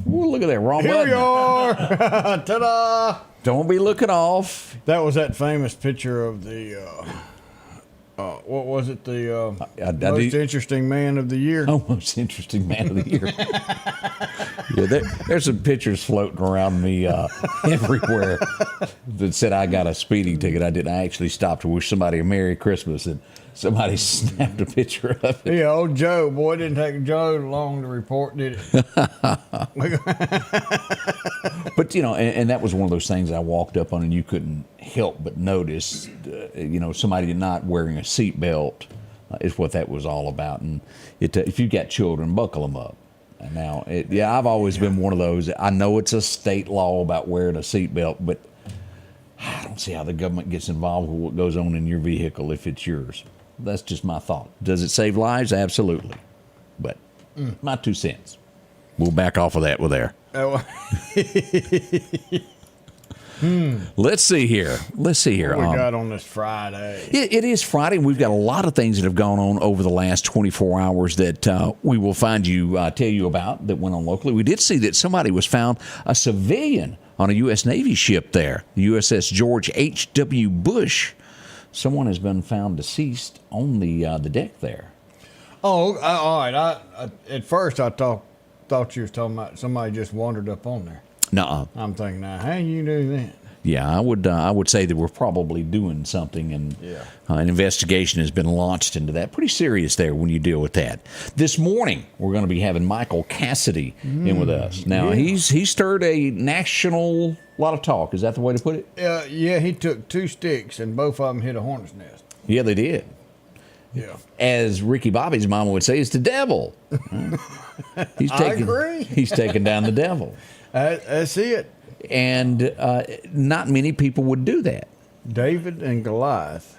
Ooh, look at that, wrong Here button. we are. Ta-da! Don't be looking off. That was that famous picture of the, what was it? The most interesting man of the year. Oh, most interesting man of the year. Yeah, there's some pictures floating around me everywhere that said I got a speeding ticket. I didn't. I actually stopped to wish somebody a Merry Christmas, and somebody snapped a picture of it. Yeah, old Joe. Boy, it didn't take Joe long to report, did it? But, you know, and that was one of those things I walked up on and you couldn't help but notice, you know, somebody not wearing a seatbelt is what that was all about. And if you've got children, buckle them up. And now, I've always been one of those. I know it's a state law about wearing a seatbelt, but I don't see how the government gets involved with what goes on in your vehicle if it's yours. That's just my thought. Does it save lives? Absolutely. But my 2 cents. We'll back off of that with there. Let's see here. What we got on this Friday? It is Friday. We've got a lot of things that have gone on over the last 24 hours that we will tell you about that went on locally. We did see that somebody was found, a civilian, on a U.S. Navy ship there, the USS George H.W. Bush. Someone has been found deceased on the deck there. Oh, all right. I at first I thought you was talking about somebody just wandered up on there. Nuh-uh. I'm thinking, now, how you do that? Yeah, I would say that we're probably doing something, and an investigation has been launched into that. Pretty serious there when you deal with that. This morning, we're going to be having Michael Cassidy in with us. Now, he stirred a national lot of talk. Is that the way to put it? Yeah, he took 2 sticks, and both of them hit a hornet's nest. Yeah, they did. Yeah. As Ricky Bobby's mama would say, it's the devil. I agree. He's taking down the devil. That's it. And not many people would do that. David and Goliath.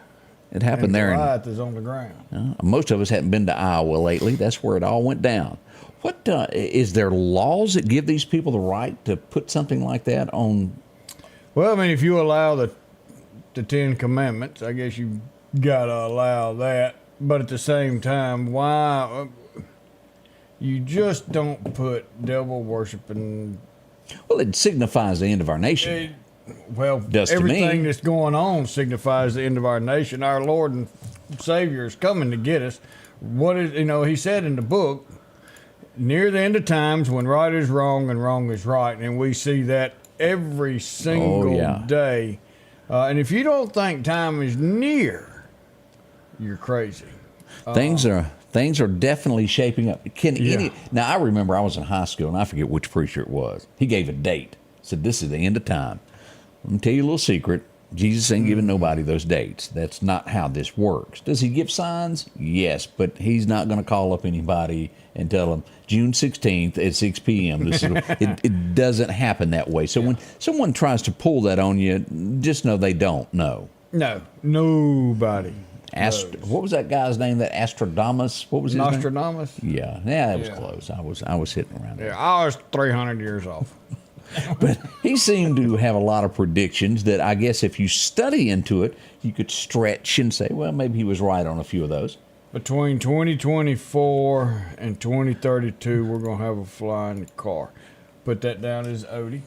It happened there. Goliath is on the ground. Most of us haven't been to Iowa lately. That's where it all went down. What is there laws that give these people the right to put something like that on? Well, I mean, if you allow the 10 Commandments, I guess you gotta allow that. But at the same time, why you just don't put devil worshiping? Well, it signifies the end of our nation. Everything that's going on signifies the end of our nation. Our Lord and Savior is coming to get us. He said in the book, near the end of times when right is wrong and wrong is right, and we see that every single day. And if you don't think time is near, you're crazy. Things are definitely shaping up. Now, I remember I was in high school, and I forget which preacher it was. He gave a date. Said, this is the end of time. Let me tell you a little secret. Jesus ain't giving nobody those dates. That's not how this works. Does he give signs? Yes, but he's not going to call up anybody and tell them June 16th at 6 p.m. It doesn't happen that way. So when someone tries to pull that on you, just know they don't know. No, nobody. What was that guy's name? That Astrodamus? What was his name? Nostradamus? Yeah, that was close. I was hitting around there. Yeah, I was 300 years off. But he seemed to have a lot of predictions that I guess if you study into it, you could stretch and say, well, maybe he was right on a few of those. Between 2024 and 2032, we're going to have a flying car. Put that down as Odie,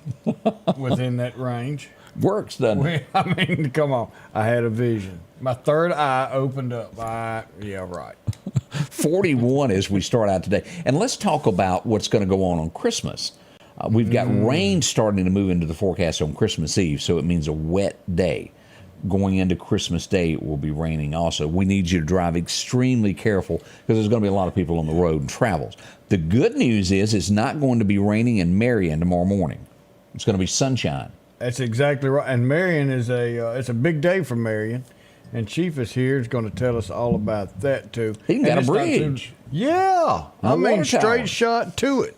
within that range. Works, doesn't it? I mean, come on. I had a vision. My third eye opened up. Yeah, right. 41 as we start out today. And let's talk about what's going to go on Christmas. We've got rain starting to move into the forecast on Christmas Eve, so it means a wet day. Going into Christmas Day, it will be raining also. We need you to drive extremely careful because there's going to be a lot of people on the road and travels. The good news is it's not going to be raining in Marion tomorrow morning. It's going to be sunshine. That's exactly right. And Marion is it's a big day for Marion. And Chief is here. Is going to tell us all about that too. He got a bridge. Yeah, I mean water straight tower. shot to it.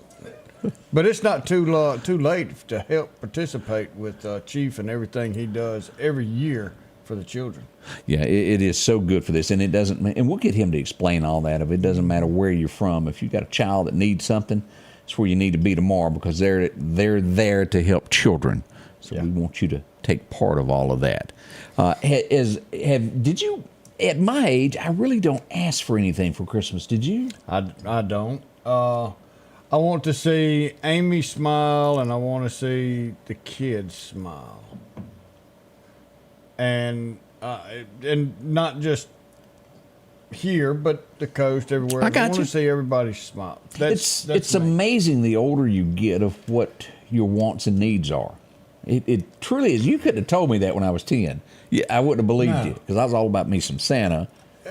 But it's not too late to help participate with Chief and everything he does every year for the children. Yeah, it is so good for this, and it doesn't. And we'll get him to explain all that. If it doesn't matter where you're from, if you've got a child that needs something, it's where you need to be tomorrow because they're there to help children. So we want you to take part of all of that. Did you? At my age, I really don't ask for anything for Christmas. Did you? I don't. I want to see Amy smile, and I want to see the kids smile, and not just here, but the coast, everywhere. I want to see everybody smile. That's it's me. amazing the older you get of what your wants and needs are. It truly is. You couldn't have told me that when I was 10. Yeah, I wouldn't have believed you because I was all about me some Santa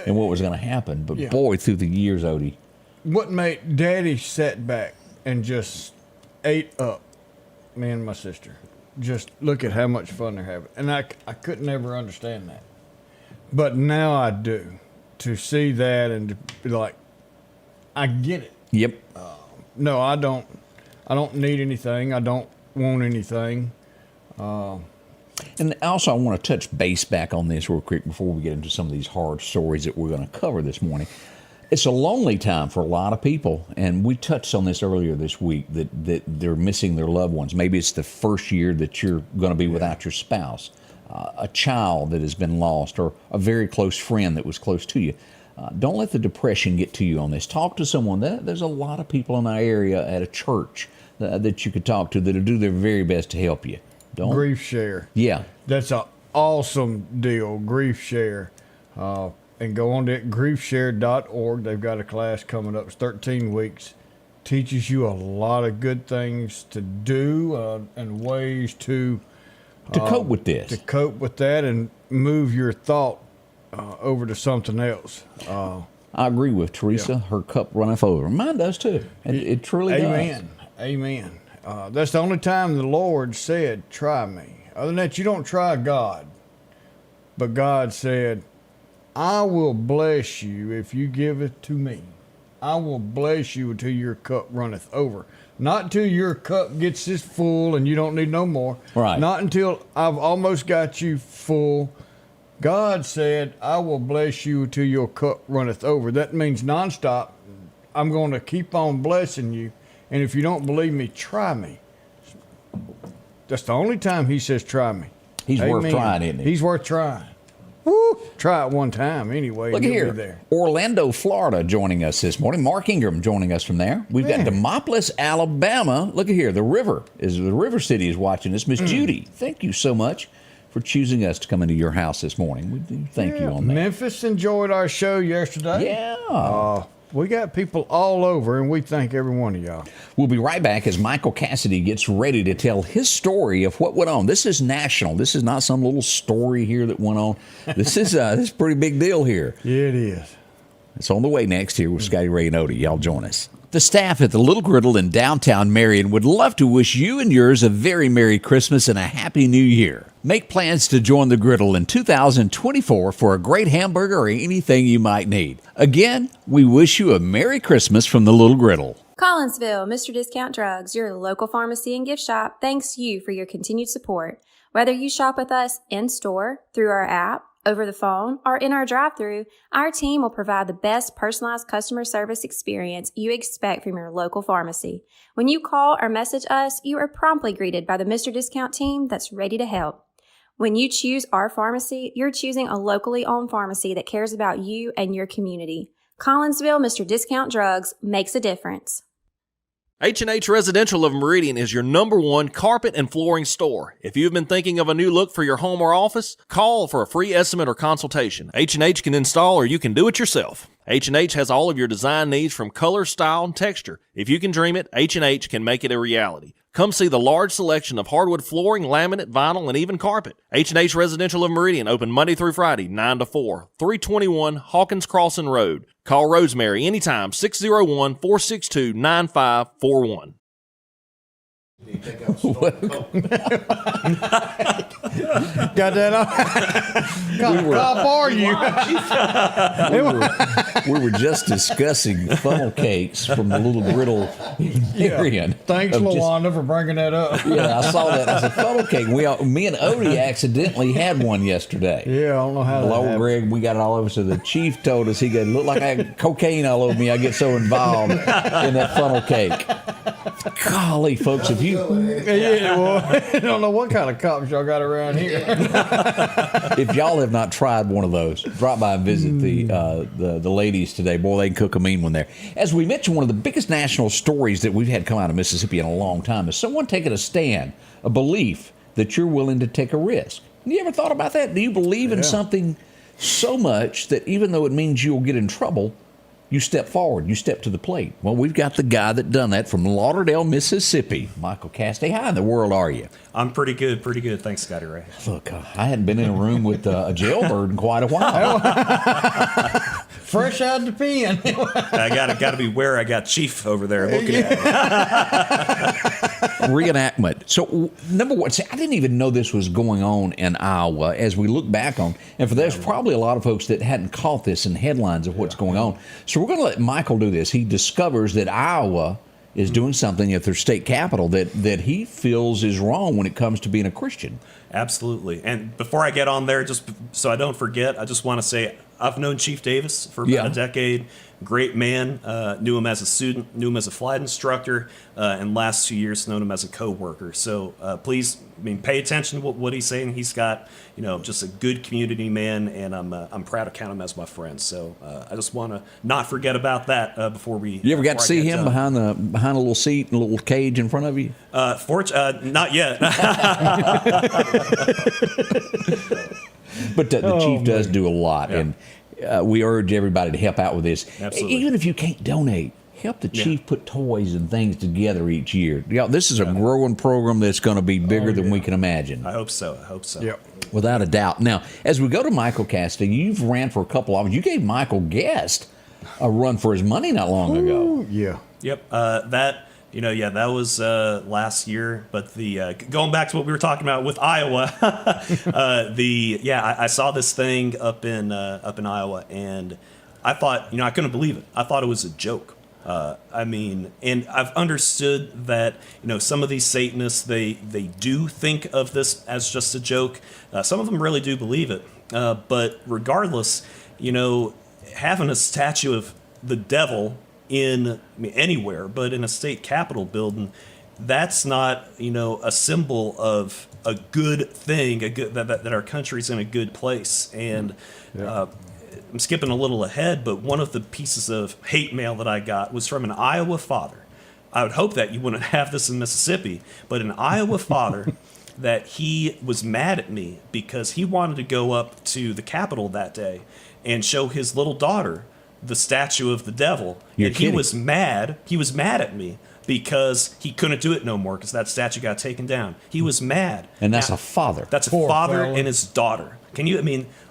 and what was going to happen. But boy, through the years, Odie. What made Daddy sat back and just ate up me and my sister? Just look at how much fun they're having. And I couldn't ever understand that. But now I do. To see that and to be like, I get it. Yep. No, I don't need anything. I don't want anything. And also, I want to touch base back on this real quick before we get into some of these hard stories that we're going to cover this morning. It's a lonely time for a lot of people, and we touched on this earlier this week, that they're missing their loved ones. Maybe it's the first year that you're going to be without your spouse, a child that has been lost, or a very close friend that was close to you. Don't let the depression get to you on this. Talk to someone. There's a lot of people in our area at a church that you could talk to that'll do their very best to help you. Grief Share. Yeah. That's an awesome deal, Grief Share. And go on to griefshare.org. They've got a class coming up. It's 13 weeks. Teaches you a lot of good things to do and ways to cope with this. To cope with that and move your thought over to something else. I agree with Teresa. Her cup runneth over. Mine does too. It truly does. Amen. That's the only time the Lord said, try me. Other than that, you don't try God. But God said, I will bless you if you give it to me. I will bless you until your cup runneth over. Not until your cup gets this full and you don't need no more. Right. Not until I've almost got you full. God said, I will bless you until your cup runneth over. That means nonstop. I'm going to keep on blessing you. And if you don't believe me, try me. That's the only time he says try me. He's worth trying, isn't he? He's worth trying. Woo! Try it one time anyway. Look and here. You'll be there. Orlando, Florida joining us this morning. Mark Ingram joining us from there. We've got Demopolis, Alabama. Look at here. The River City is watching us. Miss Judy, thank you so much for choosing us to come into your house this morning. We do thank you on that. Memphis enjoyed our show yesterday. Yeah. We got people all over, and we thank every one of y'all. We'll be right back as Michael Cassidy gets ready to tell his story of what went on. This is national. This is not some little story here that went on. This is a pretty big deal here. Yeah, it is. It's on the way next here with Scotty Ray and Odie. Y'all join us. The staff at the Little Griddle in downtown Marion would love to wish you and yours a very Merry Christmas and a Happy New Year. Make plans to join the Griddle in 2024 for a great hamburger or anything you might need. Again, we wish you a Merry Christmas from the Little Griddle. Collinsville, Mr. Discount Drugs, your local pharmacy and gift shop, thanks you for your continued support. Whether you shop with us in-store, through our app, over the phone, or in our drive-thru, our team will provide the best personalized customer service experience you expect from your local pharmacy. When you call or message us, you are promptly greeted by the Mr. Discount team that's ready to help. When you choose our pharmacy, you're choosing a locally owned pharmacy that cares about you and your community. Collinsville, Mr. Discount Drugs makes a difference. H&H Residential of Meridian is your #1 carpet and flooring store. If you've been thinking of a new look for your home or office, call for a free estimate or consultation. H&H can install or you can do it yourself. H&H has all of your design needs from color, style, and texture. If you can dream it, H&H can make it a reality. Come see the large selection of hardwood flooring, laminate, vinyl, and even carpet. H&H Residential of Meridian, open Monday through Friday, 9 to 4, 321 Hawkins Crossing Road. Call Rosemary anytime, 601-462-9541. Got that on? How far are you? We were just discussing funnel cakes from the little griddle Marion. Thanks, of just- Lawanda, for bringing that up. Yeah, I saw that. I said, funnel cake. Me and Odie accidentally had one yesterday. Yeah, I don't know how that Hello, happened. Greg. We got it all over. So the chief told us he goes, look like I had cocaine all over me. I get so involved in that funnel cake. Golly, folks, if you Yeah, well, I don't know what kind of cops y'all got around here. if y'all have not tried one of those, drop by and visit the ladies today. Boy, they can cook a mean one there. As we mentioned, one of the biggest national stories that we've had come out of Mississippi in a long time is someone taking a stand, a belief that you're willing to take a risk. You ever thought about that? Do you believe in something so much that even though it means you'll get in trouble, you step forward, you step to the plate? Well, we've got the guy that done that from Lauderdale, Mississippi. Michael Cassidy. How in the world are you? I'm pretty good. Thanks, Scotty Ray. Look, I hadn't been in a room with a jailbird in quite a while. Fresh out the pen. I gotta beware. I got Chief over there looking at me. Reenactment. So, number one, see, I didn't even know this was going on in Iowa as we look back on. And for there's probably a lot of folks that hadn't caught this in headlines of what's going on. So we're going to let Michael do this. He discovers that Iowa is doing something at their state capital that he feels is wrong when it comes to being a Christian. Absolutely. And before I get on there, just so I don't forget, I just want to say I've known Chief Davis for about a decade. Great man. Knew him as a student, knew him as a flight instructor, and last 2 years known him as a co-worker. So please, pay attention to what he's saying. He's got, just a good community man, and I'm proud to count him as my friend. So I just want to not forget about that before we. You ever got to see him behind a little seat and a little cage in front of you? Not yet. But the chief does do a lot, and we urge everybody to help out with this. Absolutely. Even if you can't donate, help the chief put toys and things together each year. This is a growing program that's going to be bigger than we can imagine. I hope so. Yep. Without a doubt. Now, as we go to Michael Cassidy, you've ran for a couple of them. You gave Michael Guest a run for his money not long ago. Yeah. Yep. That was last year. But going back to what we were talking about with Iowa, I saw this thing up in Iowa, and I thought, I couldn't believe it. I thought it was a joke. And I've understood that, some of these Satanists, they do think of this as just a joke. Some of them really do believe it. But regardless, having a statue of the devil anywhere, but in a state capitol building, that's not, a symbol of a good thing, that our country's in a good place. And I'm skipping a little ahead, but one of the pieces of hate mail that I got was from an Iowa father. I would hope that you wouldn't have this in Mississippi, but an Iowa father that he was mad at me because he wanted to go up to the Capitol that day and show his little daughter the statue of the devil. You're kidding. He was mad. He was mad at me because he couldn't do it no more because that statue got taken down. He was mad. And that's a father. That's a Poor father fella. and his daughter.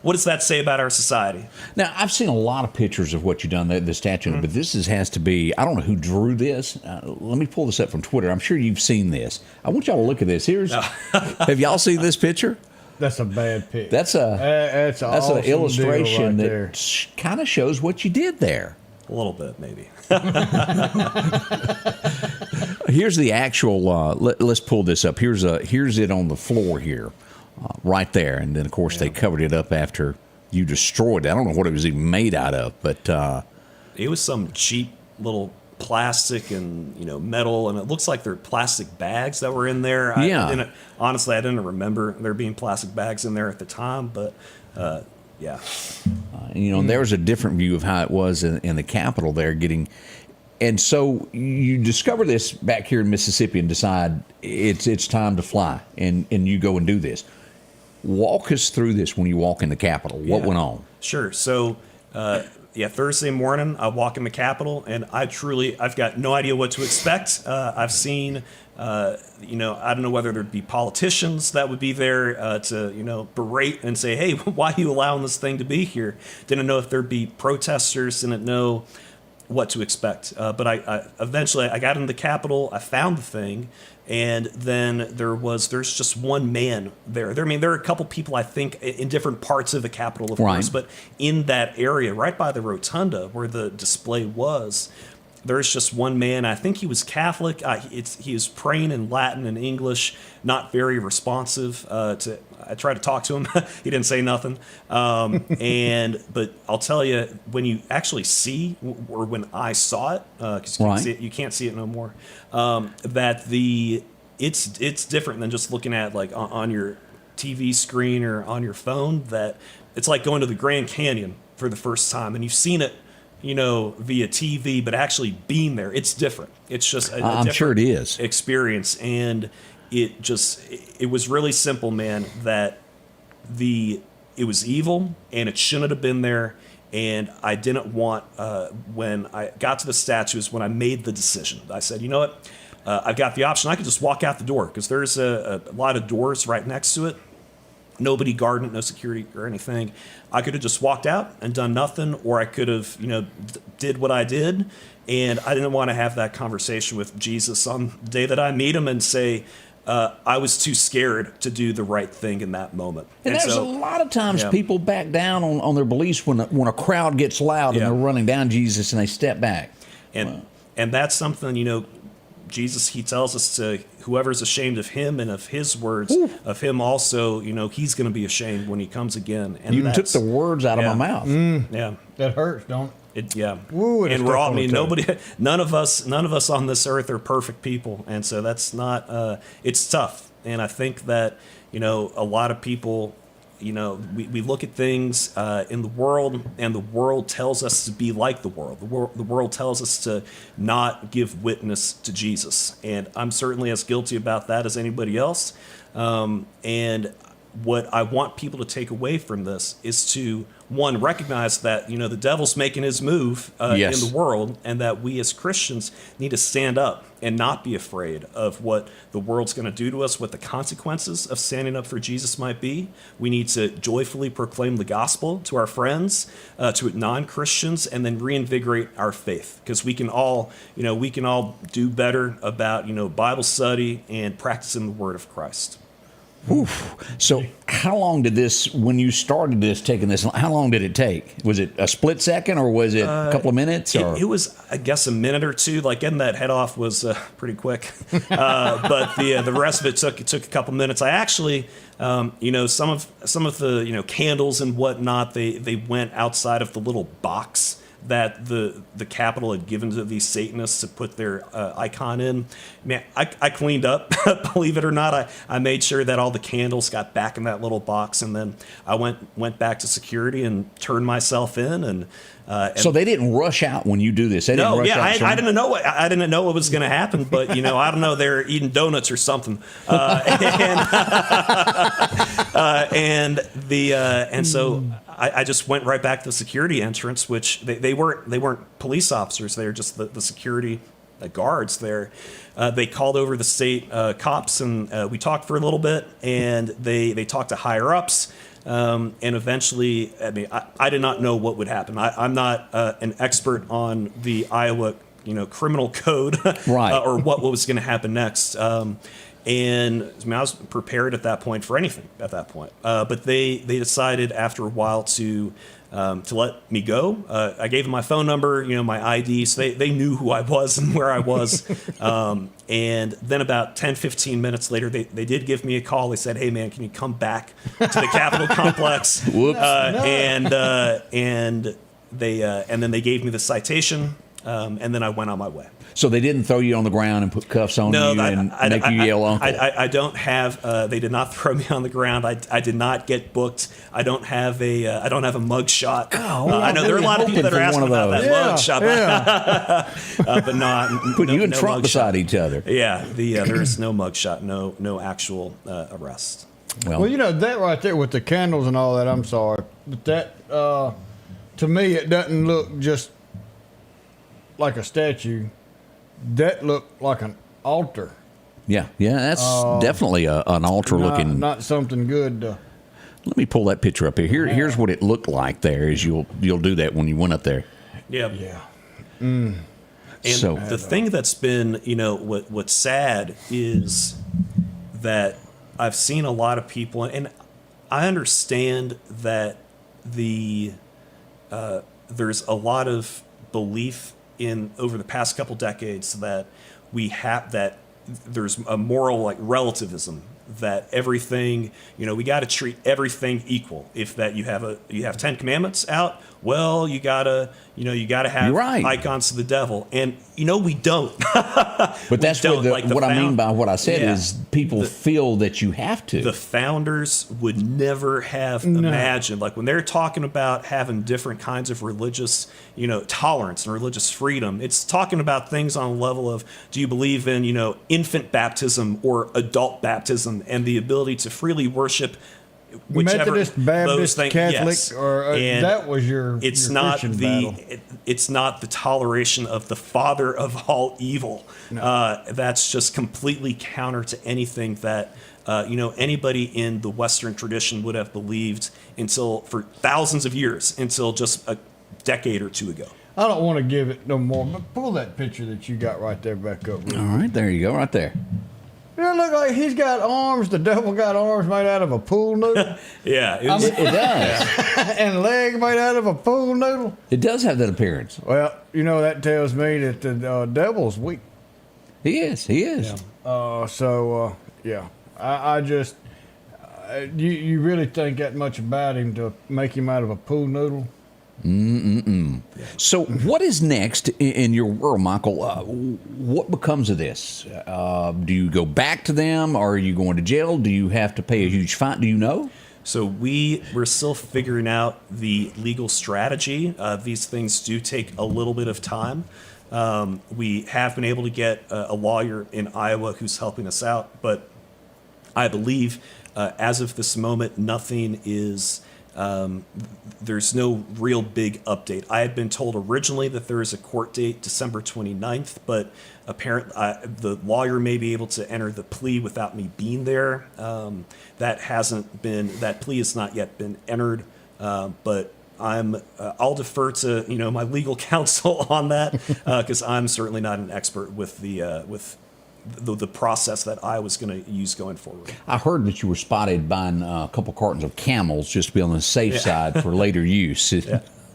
What does that say about our society? Now, I've seen a lot of pictures of what you've done, the statue, but this has to be, I don't know who drew this. Let me pull this up from Twitter. I'm sure you've seen this. I want y'all to look at this. Have y'all seen this picture? That's a bad pick. That's an awesome illustration deal right that kind of shows what you did there. A little bit, maybe. Here's the actual. Let's pull this up. Here's it on the floor here, right there, and then of course they covered it up after you destroyed it. I don't know what it was even made out of, but It was some cheap little plastic and metal, and it looks like they're plastic bags that were in there. Honestly, I didn't remember there being plastic bags in there at the time, but yeah. There was a different view of how it was in the Capitol there getting. And so you discover this back here in Mississippi and decide it's time to fly, and you go and do this. Walk us through this when you walk in the Capitol. What went on? Sure. So, Thursday morning, I walk in the Capitol, and I've got no idea what to expect. I've seen, I don't know whether there'd be politicians that would be there to, berate and say, hey, why are you allowing this thing to be here? Didn't know if there'd be protesters, didn't know what to expect. But I eventually I got into the Capitol. I found the thing, and then there's just one man there. There are a couple people I think in different parts of the Capitol, of course, but in that area, right by the rotunda where the display was, there's just one man. I think he was Catholic. He was praying in Latin and English, not very responsive. I tried to talk to him. He didn't say nothing. But I'll tell you, when you actually see, or when I saw it, because you can't see it no more, that it's different than just looking at like on your TV screen or on your phone. That it's like going to the Grand Canyon for the first time, and you've seen it, via TV, but actually being there, it's different. It's just a different sure it is. experience. And it was really simple, man, that it was evil and it shouldn't have been there. And I didn't want, when I got to the statues, when I made the decision, I said, you know what, I've got the option. I could just walk out the door because there's a lot of doors right next to it. Nobody guarding it, no security or anything. I could have just walked out and done nothing, or I could have, did what I did. And I didn't want to have that conversation with Jesus on the day that I meet him and say, I was too scared to do the right thing in that moment. And there's a lot of times people back down on their beliefs when a crowd gets loud and they're running down Jesus and they step back. And that's something, Jesus, he tells us to, whoever's ashamed of him and of his words, of him also, he's going to be ashamed when he comes again. And you took the words out of my mouth. Yeah. That hurts, don't it? Woo, and we're all, none of us on this earth are perfect people. And so that's not, it's tough. And I think that, a lot of people, we look at things in the world, and the world tells us to be like the world. The world tells us to not give witness to Jesus. And I'm certainly as guilty about that as anybody else. And what I want people to take away from this is to, one, recognize that, the devil's making his move in the world, and that we as Christians need to stand up and not be afraid of what the world's going to do to us, what the consequences of standing up for Jesus might be. We need to joyfully proclaim the gospel to our friends, to non-Christians, and then reinvigorate our faith, because we can all do better about, Bible study and practicing the word of Christ. Oof. So how long did this, when you started taking this, how long did it take? Was it a split second, or was it a couple of minutes? It was, I guess, a minute or two. Like getting that head off was pretty quick. But the rest of it took a couple minutes. I actually, some of the, candles and whatnot, they went outside of the little box that the Capitol had given to these Satanists to put their icon in. Man, I cleaned up, believe it or not. I made sure that all the candles got back in that little box, and then I went back to security and turned myself in. And so they didn't rush out when you do this. They didn't rush out. I didn't know what was going to happen, but I don't know. They're eating donuts or something, and so I just went right back to the security entrance, which they weren't police officers. They were just the security guards there. They called over the state cops, and we talked for a little bit, and they talked to higher ups. And eventually, I did not know what would happen. I'm not an expert on the Iowa, criminal code, or what was going to happen next. And I was prepared at that point for anything at that point. But they decided after a while to let me go. I gave them my phone number, my ID, so they knew who I was and where I was. And then about 10, 15 minutes later, they did give me a call. They said, "Hey, man, can you come back to the Capitol complex?" Whoops. And then they gave me the citation, and then I went on my way. So they didn't throw you on the ground and put cuffs on you and make you yell uncle? I don't have. They did not throw me on the ground. I did not get booked. I don't have a mug shot. I know there are a lot of people that are asking about that mug shot. But no, put you and no Trump beside each other. Yeah, there is no mug shot. No actual arrest. Well, that right there with the candles and all that. I'm sorry, but that to me it doesn't look just like a statue. That looked like an altar. Yeah, that's definitely an altar-looking. Not something good. Let me pull that picture up here. Here's what it looked like there. As you'll do that when you went up there. Yeah. And the thing that's been, what's sad is that I've seen a lot of people, and I understand that there's a lot of belief in over the past couple decades that there's a moral like relativism, that everything, we got to treat everything equal. If that you have 10 commandments out, well, you gotta have icons to the devil, and we don't. But that's what I mean by what I said is people feel that you have to. The founders would never have imagined, like when they're talking about having different kinds of religious, tolerance and religious freedom. It's talking about things on a level of, do you believe in, infant baptism or adult baptism, and the ability to freely worship whichever Methodist, Baptist, those Catholic, yes. or that was your. It's your not Christian the. battle. It's not the toleration of the father of all evil. No. That's just completely counter to anything that anybody in the Western tradition would have believed for thousands of years, until just a decade or two ago. I don't want to give it no more, but pull that picture that you got right there back up. All right, there you go, right there. It look like he's got arms. The devil got arms made out of a pool noodle. Yeah, it does. And legs made out of a pool noodle. It does have that appearance. Well, that tells me that the devil's weak. He is. Yeah. I just, you really think that much about him to make him out of a pool noodle? So what is next in your world, Michael? What becomes of this? Do you go back to them? Or are you going to jail? Do you have to pay a huge fine? Do you know? So we're still figuring out the legal strategy. These things do take a little bit of time. We have been able to get a lawyer in Iowa who's helping us out, but I believe as of this moment, nothing is... there's no real big update. I had been told originally that there is a court date, December 29th, but apparently the lawyer may be able to enter the plea without me being there. That plea has not yet been entered, but I'll defer to my legal counsel on that, because I'm certainly not an expert with the process that I was going to use going forward. I heard that you were spotted buying a couple cartons of Camels just to be on the safe side for later use.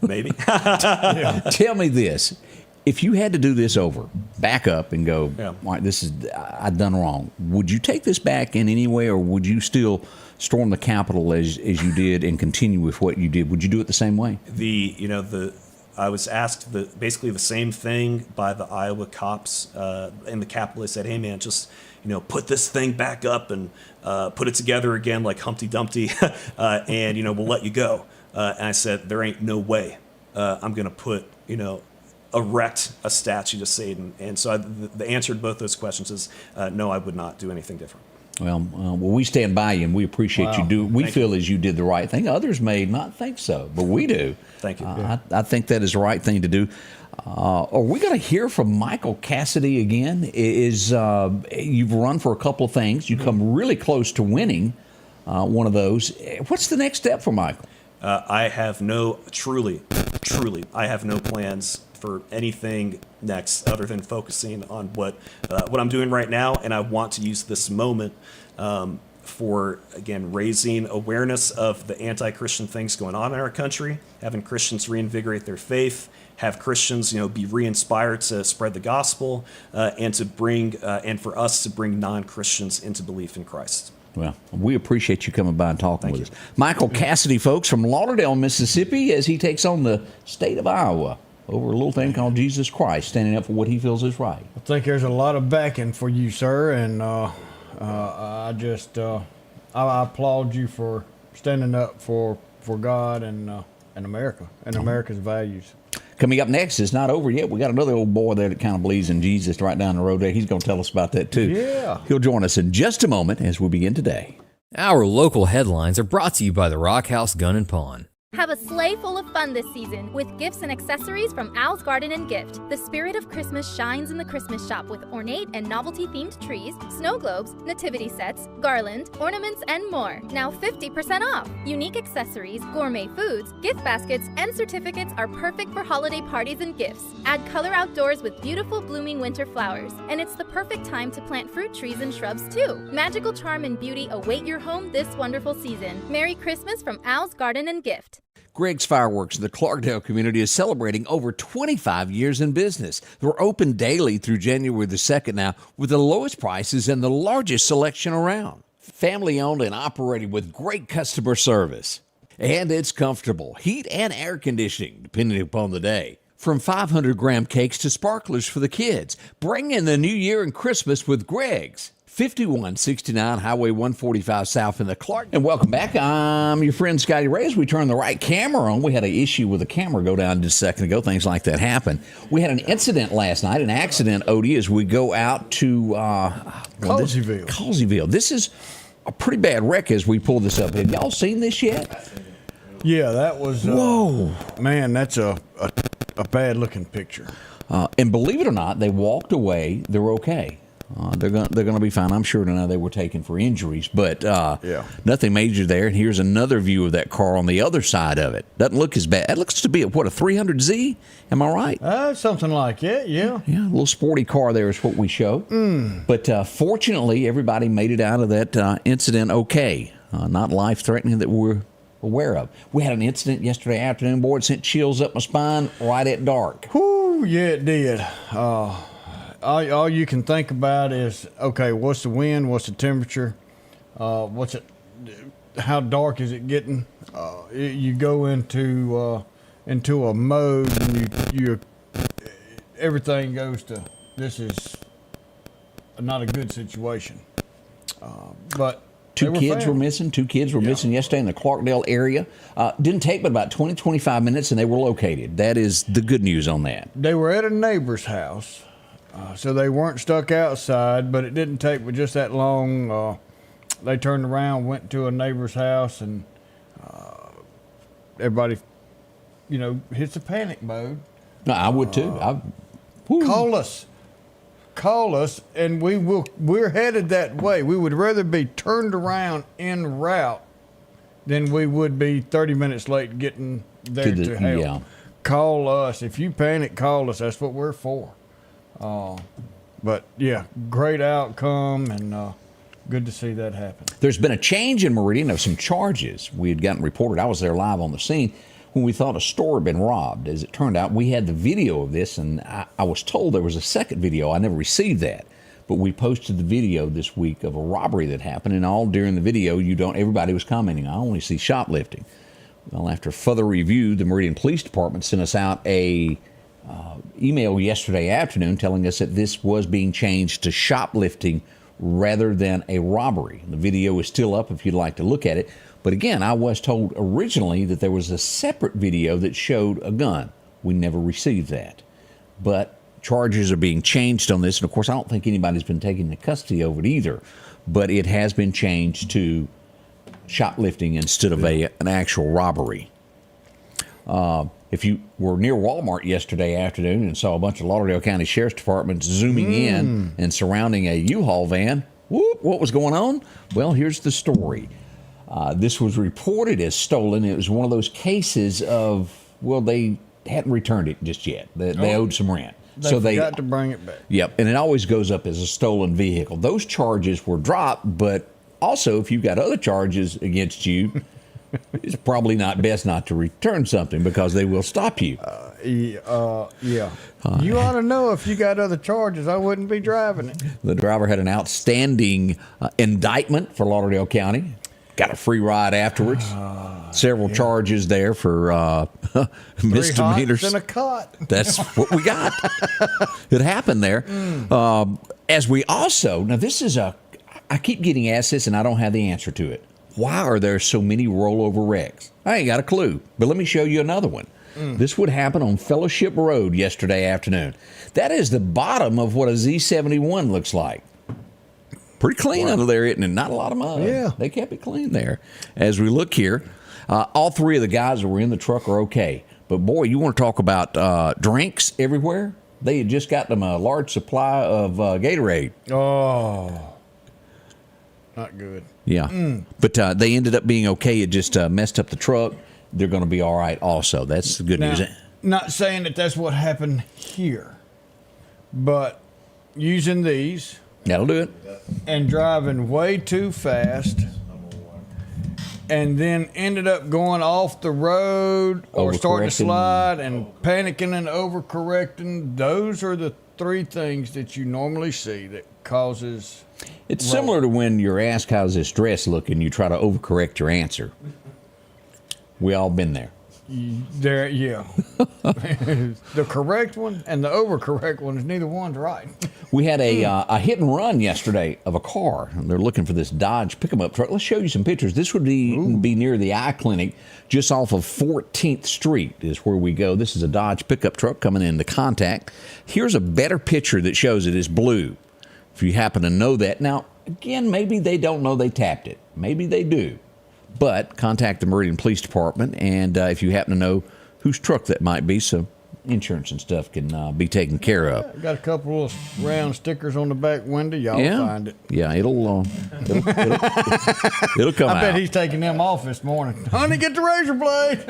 Maybe. Tell me this. If you had to do this over, back up and go, right, I've done wrong, would you take this back in any way, or would you still storm the Capitol as you did and continue with what you did? Would you do it the same way? I was asked basically the same thing by the Iowa cops in the Capitol. They said, "Hey, man, just put this thing back up and put it together again like Humpty Dumpty, and we'll let you go." And I said, "There ain't no way I'm going to erect a statue to Satan." And so the answer to both those questions is no, I would not do anything different. Well, we stand by you, and we appreciate you do. We feel as you did the right thing. Others may not think so, but we do. Thank you. I think that is the right thing to do. Are we going to hear from Michael Cassidy again? You've run for a couple of things. You come really close to winning one of those. What's the next step for Michael? I have truly, I have no plans for anything next other than focusing on what I'm doing right now, and I want to use this moment for, again, raising awareness of the anti-Christian things going on in our country, having Christians reinvigorate their faith, have Christians, be re-inspired to spread the gospel, and to bring and for us to bring non-Christians into belief in Christ. Well, we appreciate you coming by and talking with us. Michael Cassidy, folks, from Lauderdale, Mississippi, as he takes on the state of Iowa over a little thing called Jesus Christ, standing up for what he feels is right. I think there's a lot of backing for you, sir, and I applaud you for standing up for God and America and America's values. Coming up next, it's not over yet. We got another old boy there that kind of believes in Jesus right down the road there. He's going to tell us about that too. Yeah. He'll join us in just a moment as we begin today. Our local headlines are brought to you by the Rock House Gun and Pawn. Have a sleigh full of fun this season with gifts and accessories from Al's Garden and Gift. The spirit of Christmas shines in the Christmas shop with ornate and novelty-themed trees, snow globes, nativity sets, garland, ornaments, and more. Now 50% off. Unique accessories, gourmet foods, gift baskets, and certificates are perfect for holiday parties and gifts. Add color outdoors with beautiful blooming winter flowers. And it's the perfect time to plant fruit trees and shrubs too. Magical charm and beauty await your home this wonderful season. Merry Christmas from Al's Garden and Gift. Greg's Fireworks in the Clarkdale community is celebrating over 25 years in business. They're open daily through January the 2nd now with the lowest prices and the largest selection around. Family owned and operated with great customer service. And it's comfortable. Heat and air conditioning, depending upon the day. From 500-gram cakes to sparklers for the kids. Bring in the new year and Christmas with Greg's. 5169 Highway 145 South in the Clark. And welcome back. I'm your friend Scotty Ray. As we turn the right camera on, we had an issue with the camera go down just a second ago. Things like that happen. We had an incident last night, an accident, Odie, as we go out to Causeyville. This is a pretty bad wreck as we pull this up. Have y'all seen this yet? Yeah, that was. Whoa. Man, that's a bad looking picture. And believe it or not, they walked away. They're okay. They're going to be fine. I'm sure now they were taken for injuries, but nothing major there. And here's another view of that car on the other side of it. Doesn't look as bad. It looks to be a 300Z. Am I right? Something like it. Yeah. Yeah, a little sporty car there is what we show. But fortunately, everybody made it out of that incident okay. Not life threatening that we're aware of. We had an incident yesterday afternoon. Boy, it sent chills up my spine right at dark. Whoo, yeah, it did. All you can think about is, okay, what's the wind? What's the temperature? What's it? How dark is it getting? You go into a mode, and you everything goes to, this is not a good situation. But Two kids were missing yesterday in the Clarkdale area. Didn't take but about 25 minutes, and they were located. That is the good news on that. They were at a neighbor's house. So they weren't stuck outside, but it didn't take but just that long. They turned around, went to a neighbor's house, and everybody, hits a panic mode. No, I would too. Call us, and we're headed that way. We would rather be turned around en route than we would be 30 minutes late getting there to help. Yeah. Call us. If you panic, call us. That's what we're for. But yeah, great outcome, and good to see that happen. There's been a change in Marion of some charges. We had gotten reported. I was there live on the scene when we thought a store had been robbed. As it turned out, we had the video of this, and I was told there was a second video. I never received that, but we posted the video this week of a robbery that happened, and all during the video, everybody was commenting, I only see shoplifting. Well, after further review, the Marion Police Department sent us out a email yesterday afternoon telling us that this was being changed to shoplifting rather than a robbery. The video is still up if you'd like to look at it. But again, I was told originally that there was a separate video that showed a gun. We never received that. But charges are being changed on this. And of course, I don't think anybody's been taken into custody over it either. But it has been changed to shoplifting instead of an actual robbery. If you were near Walmart yesterday afternoon and saw a bunch of Lauderdale County Sheriff's Departments zooming in and surrounding a U-Haul van, what was going on? Well, here's the story. This was reported as stolen. It was one of those cases of, they hadn't returned it just yet. They owed some rent. They forgot to bring it back. Yep, and it always goes up as a stolen vehicle. Those charges were dropped, but also if you've got other charges against you, it's probably best not to return something because they will stop you. Yeah. You ought to know if you got other charges, I wouldn't be driving it. The driver had an outstanding indictment for Lauderdale County. Got a free ride afterwards. Several charges there for misdemeanors. 3 hots and a cot. That's what we got. It happened there. As we also, now this is I keep getting asked this and I don't have the answer to it. Why are there so many rollover wrecks? I ain't got a clue, but let me show you another one. This would happen on Fellowship Road yesterday afternoon. That is the bottom of what a Z71 looks like. Pretty clean under there, isn't it? Not a lot of mud. Yeah. They kept it clean there. As we look here, all three of the guys that were in the truck are okay. But, boy, you want to talk about drinks everywhere? They had just got them a large supply of Gatorade. Oh, not good. Yeah. But they ended up being okay. It just messed up the truck. They're going to be all right also. That's the good news. Not saying that that's what happened here, but using these That'll do it. and driving way too fast and then ended up going off the road or starting to Overcorrecting. slide and panicking and overcorrecting. Those are the three things that you normally see that causes. It's similar to when you're asked, how's this dress look, and you try to overcorrect your answer. We all been there. There, yeah. The correct one and the overcorrect one is neither one's right. We had a hit and run yesterday of a car. And they're looking for this Dodge pickup truck. Let's show you some pictures. This would be near the eye clinic, just off of 14th Street is where we go. This is a Dodge pickup truck coming into contact. Here's a better picture that shows it is blue, if you happen to know that. Now, again, maybe they don't know they tapped it. Maybe they do. But contact the Marion Police Department, and if you happen to know whose truck that might be, so insurance and stuff can be taken care of. Got a couple of round stickers on the back window. Y'all find it. Yeah, it'll come out. I bet he's taking them off this morning. Honey, get the razor blade.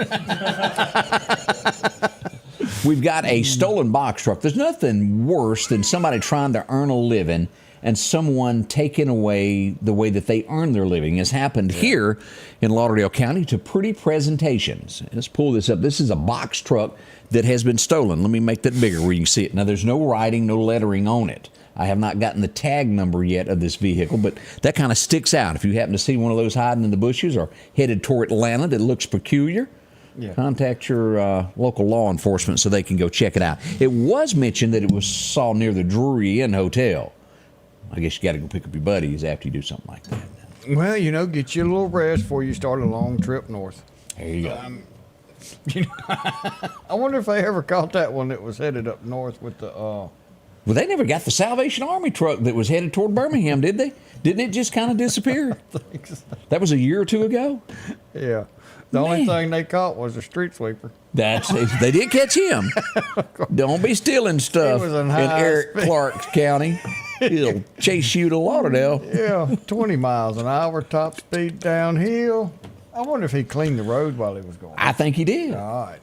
We've got a stolen box truck. There's nothing worse than somebody trying to earn a living and someone taking away the way that they earn their living. Has happened here in Lauderdale County to Pretty Presentations. Let's pull this up. This is a box truck that has been stolen. Let me make that bigger where you can see it. Now, there's no writing, no lettering on it. I have not gotten the tag number yet of this vehicle, but that kind of sticks out. If you happen to see one of those hiding in the bushes or headed toward Atlanta that looks peculiar, contact your local law enforcement so they can go check it out. It was mentioned that it was saw near the Drury Inn Hotel. I guess you got to go pick up your buddies after you do something like that. Well, get you a little rest before you start a long trip north. There you go. I wonder if they ever caught that one that was headed up north with the. Well, they never got the Salvation Army truck that was headed toward Birmingham, did they? Didn't it just kind of disappear? I think so. That was a year or two ago? Yeah. The only thing they caught was a street sweeper. They did catch him. Don't be stealing stuff He was in in high Eric speed. Clark County. He'll chase you to Lauderdale. Yeah, 20 miles an hour, top speed downhill. I wonder if he cleaned the road while he was going. I think he did. All right.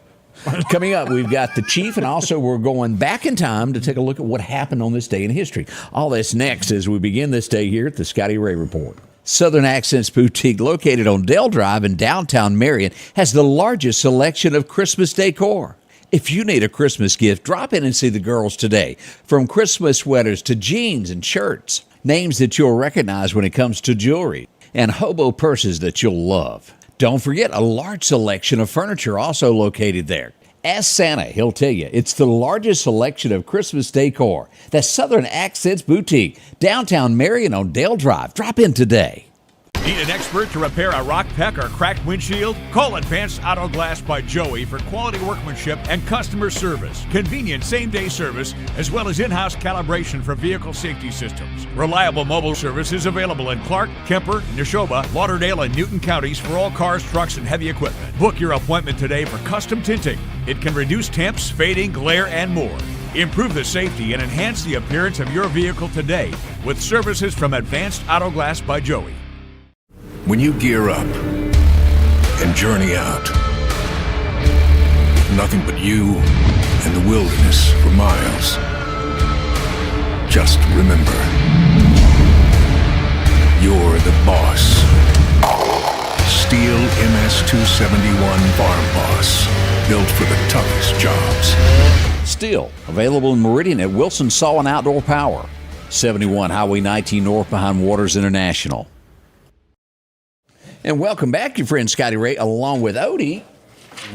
Coming up, we've got the chief, and also we're going back in time to take a look at what happened on this day in history. All this next as we begin this day here at the Scotty Ray Report. Southern Accents Boutique, located on Dell Drive in downtown Marion, has the largest selection of Christmas decor. If you need a Christmas gift, drop in and see the girls today. From Christmas sweaters to jeans and shirts, names that you'll recognize when it comes to jewelry, and hobo purses that you'll love. Don't forget a large selection of furniture also located there. Ask Santa, he'll tell you. It's the largest selection of Christmas decor. That's Southern Accents Boutique, downtown Marion on Dale Drive. Drop in today. Need an expert to repair a rock peck or cracked windshield? Call Advanced Auto Glass by Joey for quality workmanship and customer service. Convenient same-day service, as well as in-house calibration for vehicle safety systems. Reliable mobile service is available in Clark, Kemper, Neshoba, Lauderdale, and Newton counties for all cars, trucks, and heavy equipment. Book your appointment today for custom tinting. It can reduce temps, fading, glare, and more. Improve the safety and enhance the appearance of your vehicle today with services from Advanced Auto Glass by Joey. When you gear up and journey out, nothing but you and the wilderness for miles. Just remember, you're the boss. Steel MS-271 Farm Boss, built for the toughest jobs. Still available in Meridian at Wilson Saw and Outdoor Power, 71 Highway 19 North behind Waters International. And welcome back, your friend Scotty Ray, along with Odie.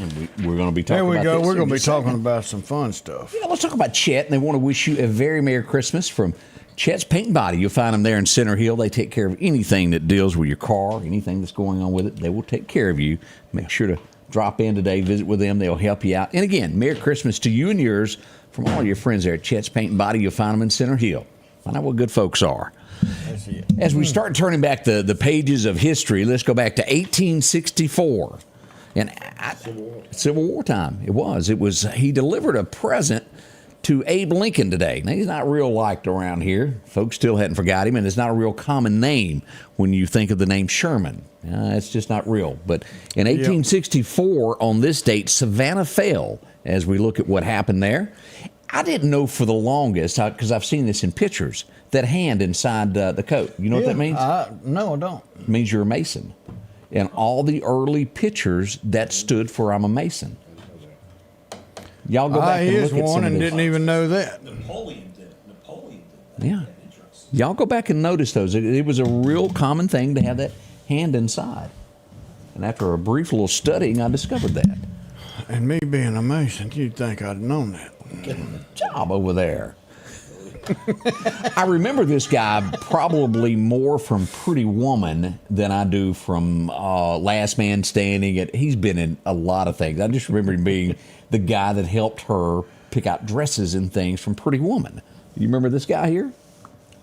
And we're going to be talking There we about go. this We're in going to be just a second. talking about some fun stuff. Yeah, let's talk about Chet, and they want to wish you a very Merry Christmas from Chet's Paint and Body. You'll find them there in Center Hill. They take care of anything that deals with your car, anything that's going on with it. They will take care of you. Make sure to drop in today, visit with them. They'll help you out. And again, Merry Christmas to you and yours from all your friends there at Chet's Paint and Body. You'll find them in Center Hill. Find out what good folks are. That's it. As we start turning back the pages of history, let's go back to 1864. And Civil War time. It was. He delivered a present to Abe Lincoln today. Now, he's not real liked around here. Folks still hadn't forgot him, and it's not a real common name when you think of the name Sherman. It's just not real. But in 1864, on this date, Savannah fell, as we look at what happened there. I didn't know for the longest, because I've seen this in pictures, that hand inside the coat. You know what that means? No, I don't. It means you're a Mason. And all the early pictures, that stood for I'm a Mason. Y'all go back and look at some of this. Didn't even know that. Napoleon did that. Yeah. Y'all go back and notice those. It was a real common thing to have that hand inside. And after a brief little studying, I discovered that. And me being a Mason, you'd think I'd have known that. Getting a job over there. I remember this guy probably more from Pretty Woman than I do from Last Man Standing. He's been in a lot of things. I just remember him being the guy that helped her pick out dresses and things from Pretty Woman. You remember this guy here?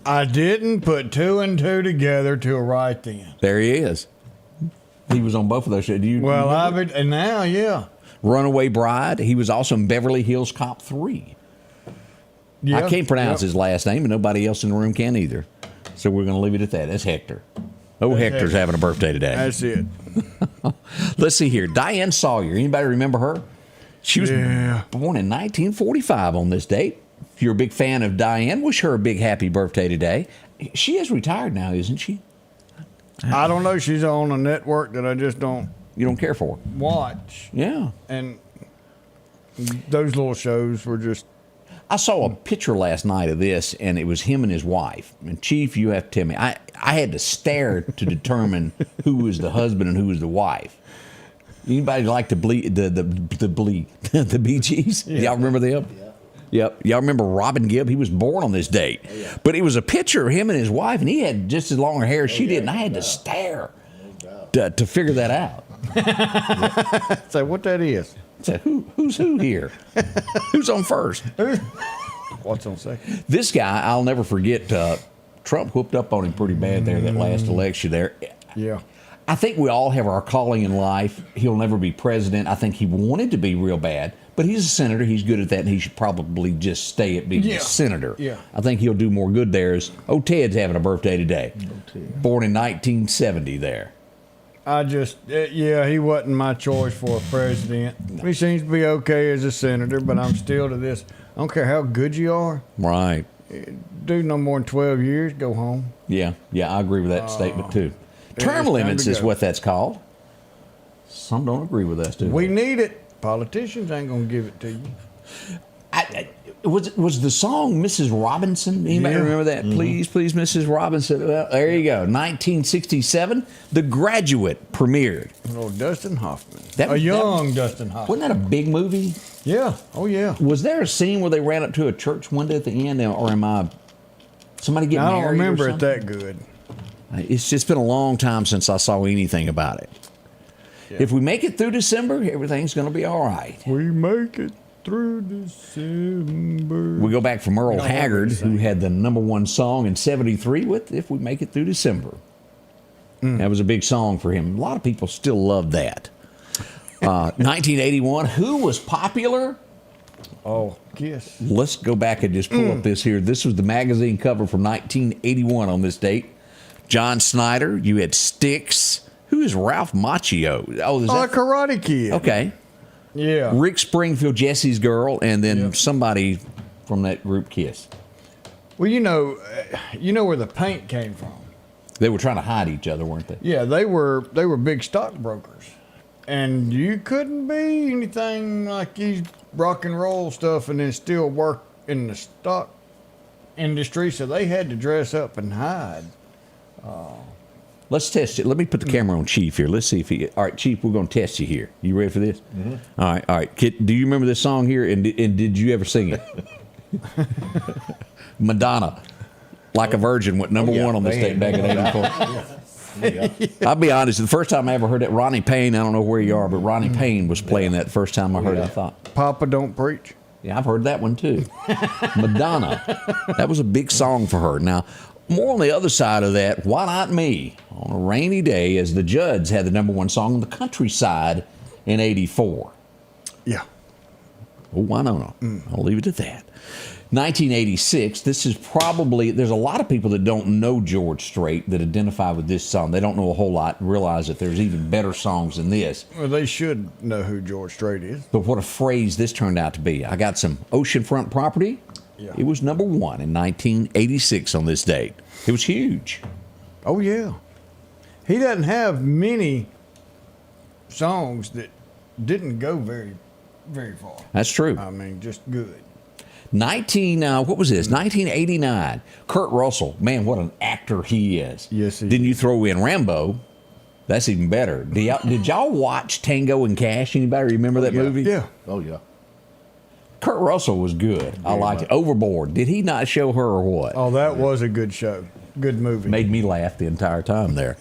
I didn't put two and two together till right then. There he is. He was on both of those shows. And now, yeah. Runaway Bride. He was also in Beverly Hills Cop 3. Yep, I can't pronounce his last name, and nobody else in the room can either. So we're going to leave it at that. That's Hector. Hector's having a birthday today. That's it. Let's see here. Diane Sawyer. Anybody remember her? She was born in 1945 on this date. If you're a big fan of Diane, wish her a big happy birthday today. She is retired now, isn't she? I don't know. She's on a network that I just don't. You don't care for? Watch. Yeah. And those little shows were just. I saw a picture last night of this, and it was him and his wife. And Chief, you have to tell me. I had to stare to determine who was the husband and who was the wife. Anybody like the Bee Gees? Yeah. Y'all remember them? Yeah. Yep. Y'all remember Robin Gibb? He was born on this date. Oh, yeah. But it was a picture of him and his wife, and he had just as long hair as she did, and I had to stare to figure that out. So what that is? So who's who here? Who's on first? What's on second? This guy, I'll never forget. Trump whooped up on him pretty bad there that last election there. Yeah. I think we all have our calling in life. He'll never be president. I think he wanted to be real bad, but he's a senator. He's good at that, and he should probably just stay at being a senator. Yeah. I think he'll do more good there. Ted's having a birthday today. Born in 1970 there. He wasn't my choice for a president. He seems to be okay as a senator, but I'm still to this. I don't care how good you are. Right. Do no more than 12 years, go home. Yeah, I agree with that statement too. Term limits is what that's called. Some don't agree with us, do they? We need it. Politicians ain't going to give it to you. Was the song Mrs. Robinson? Anybody remember that? Mm-hmm. Please, Mrs. Robinson. Well, there you go. 1967, The Graduate premiered. Oh, Dustin Hoffman. Young Dustin Hoffman. Wasn't that a big movie? Yeah. Oh, yeah. Was there a scene where they ran up to a church window at the end, or am I somebody getting married? I don't remember it that good. It's just been a long time since I saw anything about it. Yeah. If we make it through December, everything's going to be all right. We make it through December. We go back from Earl Haggard, who had the #1 song in '73 with "If We Make It Through December." That was a big song for him. A lot of people still love that. 1981, who was popular? Oh, Kiss. Let's go back and just pull up this here. This was the magazine cover from 1981 on this date. John Snyder. You had Styx. Who is Ralph Macchio? The Karate Kid. Okay. Yeah. Rick Springfield, Jesse's Girl, and then somebody from that group Kiss. Well, you know where the paint came from. They were trying to hide each other, weren't they? Yeah, they were big stockbrokers. And you couldn't be anything like these rock and roll stuff and then still work in the stock industry, so they had to dress up and hide. Let's test it. Let me put the camera on Chief here. Let's see if he... All right, Chief, we're going to test you here. You ready for this? Mm-hmm. All right. Do you remember this song here, and did you ever sing it? Madonna, Like a Virgin, went #1 on this date back in '84. I'll be honest, the first time I ever heard that, Ronnie Payne, I don't know where you are, but Ronnie Payne was playing that the first time I heard it, I thought. Papa Don't Preach. Yeah, I've heard that one too. Madonna. That was a big song for her. Now, More on the other side of that, Why Not Me? On a rainy day, as the Judds had the number one song on the countryside in 84. Yeah. Oh, why not? I'll leave it at that. 1986, this is probably, there's a lot of people that don't know George Strait that identify with this song. They don't know a whole lot and realize that there's even better songs than this. Well, they should know who George Strait is. But what a phrase this turned out to be. I got some oceanfront property. Yeah. It was number one in 1986 on this date. It was huge. Oh, yeah. He doesn't have many songs that didn't go very, very far. That's true. I mean, just good. 1989. Kurt Russell. Man, what an actor he is. Yes, he Then is. you throw in Rambo. That's even better. Did y'all watch Tango and Cash? Anybody remember that movie? Yeah. Oh, yeah. Kurt Russell was good. I liked it. Overboard. Did he not show her or what? Oh, that was a good show. Good movie. Made me laugh the entire time there.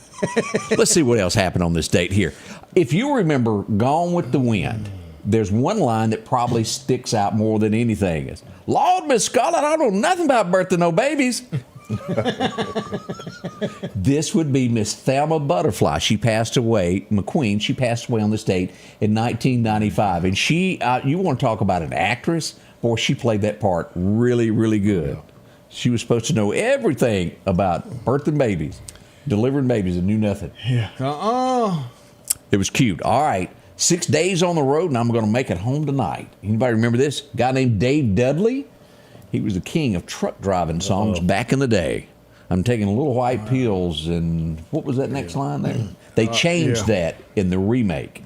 Let's see what else happened on this date here. If you remember Gone with the Wind, there's one line that probably sticks out more than anything. Is, Lord, Miss Scarlett, I don't know nothing about birthing no babies. This would be Miss Thelma Butterfly. She passed away, McQueen, she passed away on this date in 1995. And she, you want to talk about an actress? Boy, she played that part really, really good. She was supposed to know everything about birthing babies, delivering babies, and knew nothing. Yeah. It was cute. All right. 6 days on the road, and I'm going to make it home tonight. Anybody remember this? A guy named Dave Dudley? He was the king of truck driving songs back in the day. I'm taking little white pills, and what was that next line there? They changed that in the remake.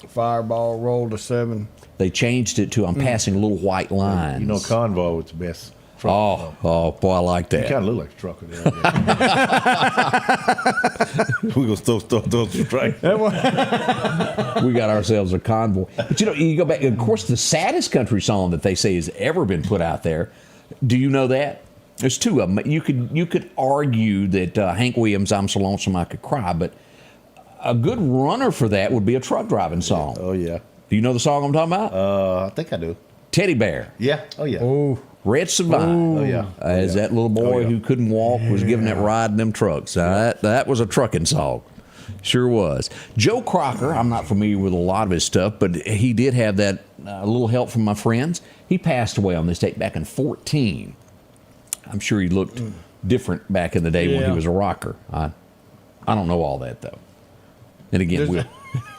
Fireball, Roll to 7. They changed it to I'm passing little white lines. You know, Convoy was the best. Oh, boy, I like that. You kind of look like a trucker there. We're going to throw straight. We got ourselves a convoy. But you go back, of course, the saddest country song that they say has ever been put out there. Do you know that? There's two of them. You could argue that Hank Williams' I'm So Lonesome I Could Cry, but a good runner for that would be a truck driving song. Oh, yeah. Do you know the song I'm talking about? I think I do. Teddy Bear. Yeah. Oh, yeah. Oh, Red Savine. Oh, yeah. As that little boy who couldn't walk was giving that ride in them trucks. That was a trucking song. Sure was. Joe Crocker, I'm not familiar with a lot of his stuff, but he did have that little help from my friends. He passed away on this date back in 2014. I'm sure he looked different back in the day when he was a rocker. I don't know all that, though. And again,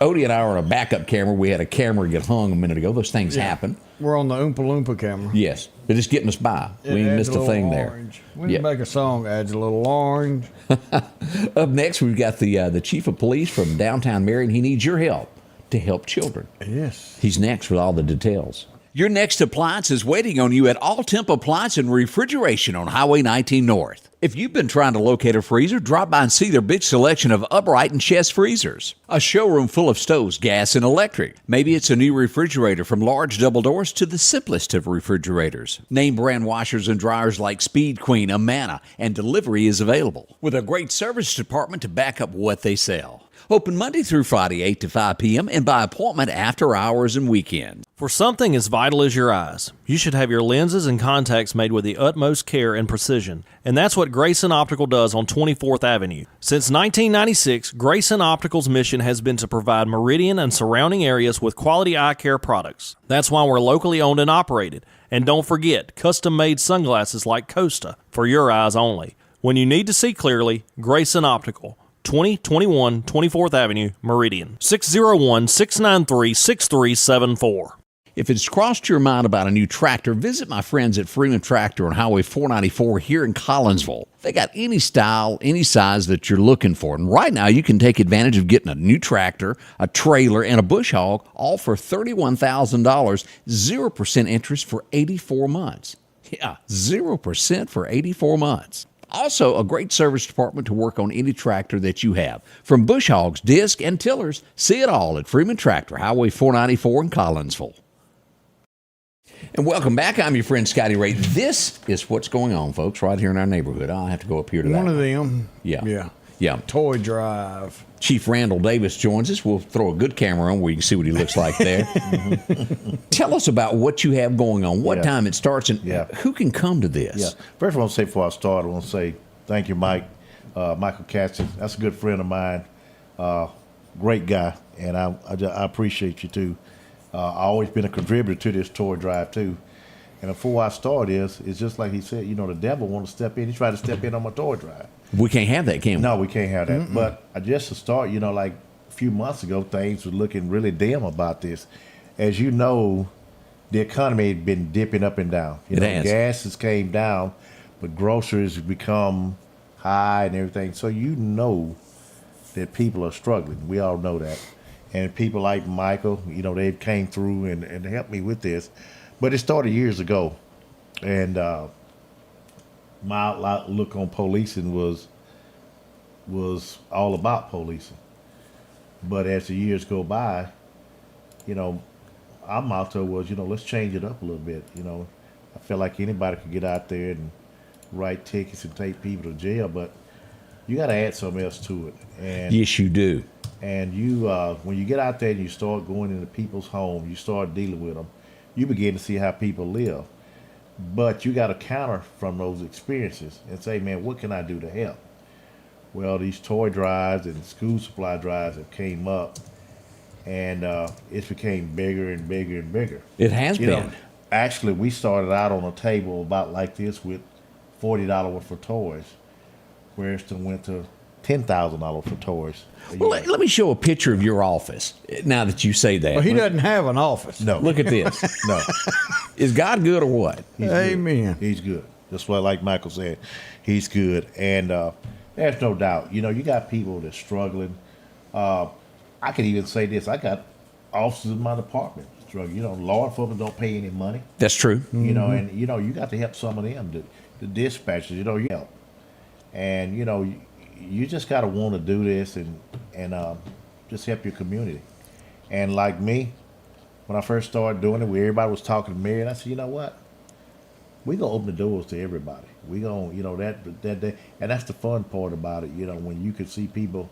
Odie and I were on a backup camera. We had a camera get hung a minute ago. Those things happen. we're on the Oompa Loompa camera. Yes. They're just getting us by. It We ain't adds missed a thing there. orange. When you make a song, adds a little orange. Up next, we've got the chief of police from downtown Marion. He needs your help to help children. Yes. He's next with all the details. Your next appliance is waiting on you at All Temp Appliance and Refrigeration on Highway 19 North. If you've been trying to locate a freezer, drop by and see their big selection of upright and chest freezers. A showroom full of stoves, gas, and electric. Maybe it's a new refrigerator from large double doors to the simplest of refrigerators. Name brand washers and dryers like Speed Queen, Amana, and delivery is available. With a great service department to back up what they sell. Open Monday through Friday, 8 to 5 p.m. and by appointment after hours and weekends. For something as vital as your eyes, you should have your lenses and contacts made with the utmost care and precision. And that's what Grayson Optical does on 24th Avenue. Since 1996, Grayson Optical's mission has been to provide Meridian and surrounding areas with quality eye care products. That's why we're locally owned and operated. And don't forget, custom-made sunglasses like Costa for your eyes only. When you need to see clearly, Grayson Optical. 2021 24th Avenue, Meridian. 601-693-6374. If it's crossed your mind about a new tractor, visit my friends at Freeman Tractor on Highway 494 here in Collinsville. They got any style, any size that you're looking for. And right now, you can take advantage of getting a new tractor, a trailer, and a bush hog, all for $31,000, 0% interest for 84 months. Yeah, 0% for 84 months. Also, a great service department to work on any tractor that you have. From bush hogs, disc, and tillers, see it all at Freeman Tractor, Highway 494 in Collinsville. And welcome back. I'm your friend Scotty Ray. This is what's going on, folks, right here in our neighborhood. I'll have to go up here to that. One of them. Yeah. Toy Drive. Chief Randall Davis joins us. We'll throw a good camera on where you can see what he looks like there. Tell us about what you have going on, what time it starts, and who can come to this. Yeah. First, I want to say before I start, I want to say Thank you, Mike. Michael Cassidy. That's a good friend of mine. Great guy, and I appreciate you too. I always been a contributor to this toy drive too. And before I start it's just like he said, you know, the devil want to step in. He tried to step in on my toy drive. We can't have that, can we? No, we can't have that. But just to start, you know, like a few months ago, things were looking really dim about this. As you know, the economy had been dipping up and down. You know, gas has came down, but groceries have become high and everything. So you know that people are struggling. We all know that. And people like Michael, you know, they came through and helped me with this. But it started years ago. And my outlook on policing was all about policing. But as the years go by, you know, our motto was, you know, let's change it up a little bit. You know, I feel like anybody could get out there and write tickets and take people to jail, but you got to add something else to it. And yes, you do. And you, when you get out there and you start going into people's homes, you start dealing with them, you begin to see how people live. But you got to counter from those experiences and say, man, what can I do to help? Well, these toy drives and school supply drives have came up, and it's became bigger and bigger and bigger. It has been. Know, actually, we started out on a table about like this with $40 worth of toys, where it went to $10,000 for toys. Well, let me show a picture of your office now that you say that. Well, he doesn't have an office. No. Look at this. No. Is God good or what? Amen. Good. He's good. That's what, like Michael said, he's good. And there's no doubt. You know, you got people that's struggling. I could even say this. I got officers in my department struggling. You know, law enforcement don't pay any money. That's true. You know, and, you know, you got to help some of them, the dispatchers, you know, you help. And, you know, you just got to want to do this and just help your community. And like me, when I first started doing it, where everybody was talking to Marion, I said, you know what? We gonna open the doors to everybody. We gonna, you know, that day, and that's the fun part about it. You know, when you can see people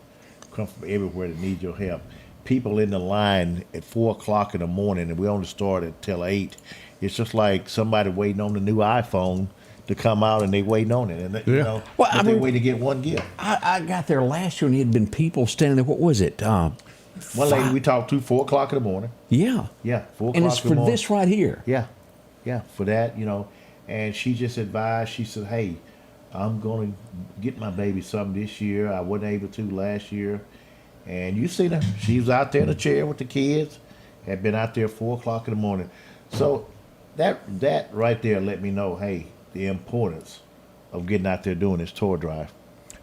come from everywhere that need your help. People in the line at 4 o'clock in the morning, and we only start till 8. It's just like somebody waiting on the new iPhone to come out, and they waiting on it, and you know, well, I they mean, wait to get one gift. I got there last year, and there had been people standing there. What was it? One lady we talked to 4 o'clock in the morning. Yeah. 4 o'clock and it's in the morning. for this right here. Yeah, for that, you know. And she just advised, she said, hey, I'm going to get my baby something this year. I wasn't able to last year. And you see her. She was out there in a chair with the kids, had been out there 4 o'clock in the morning. So that right there let me know, hey, the importance of getting out there doing this tour drive.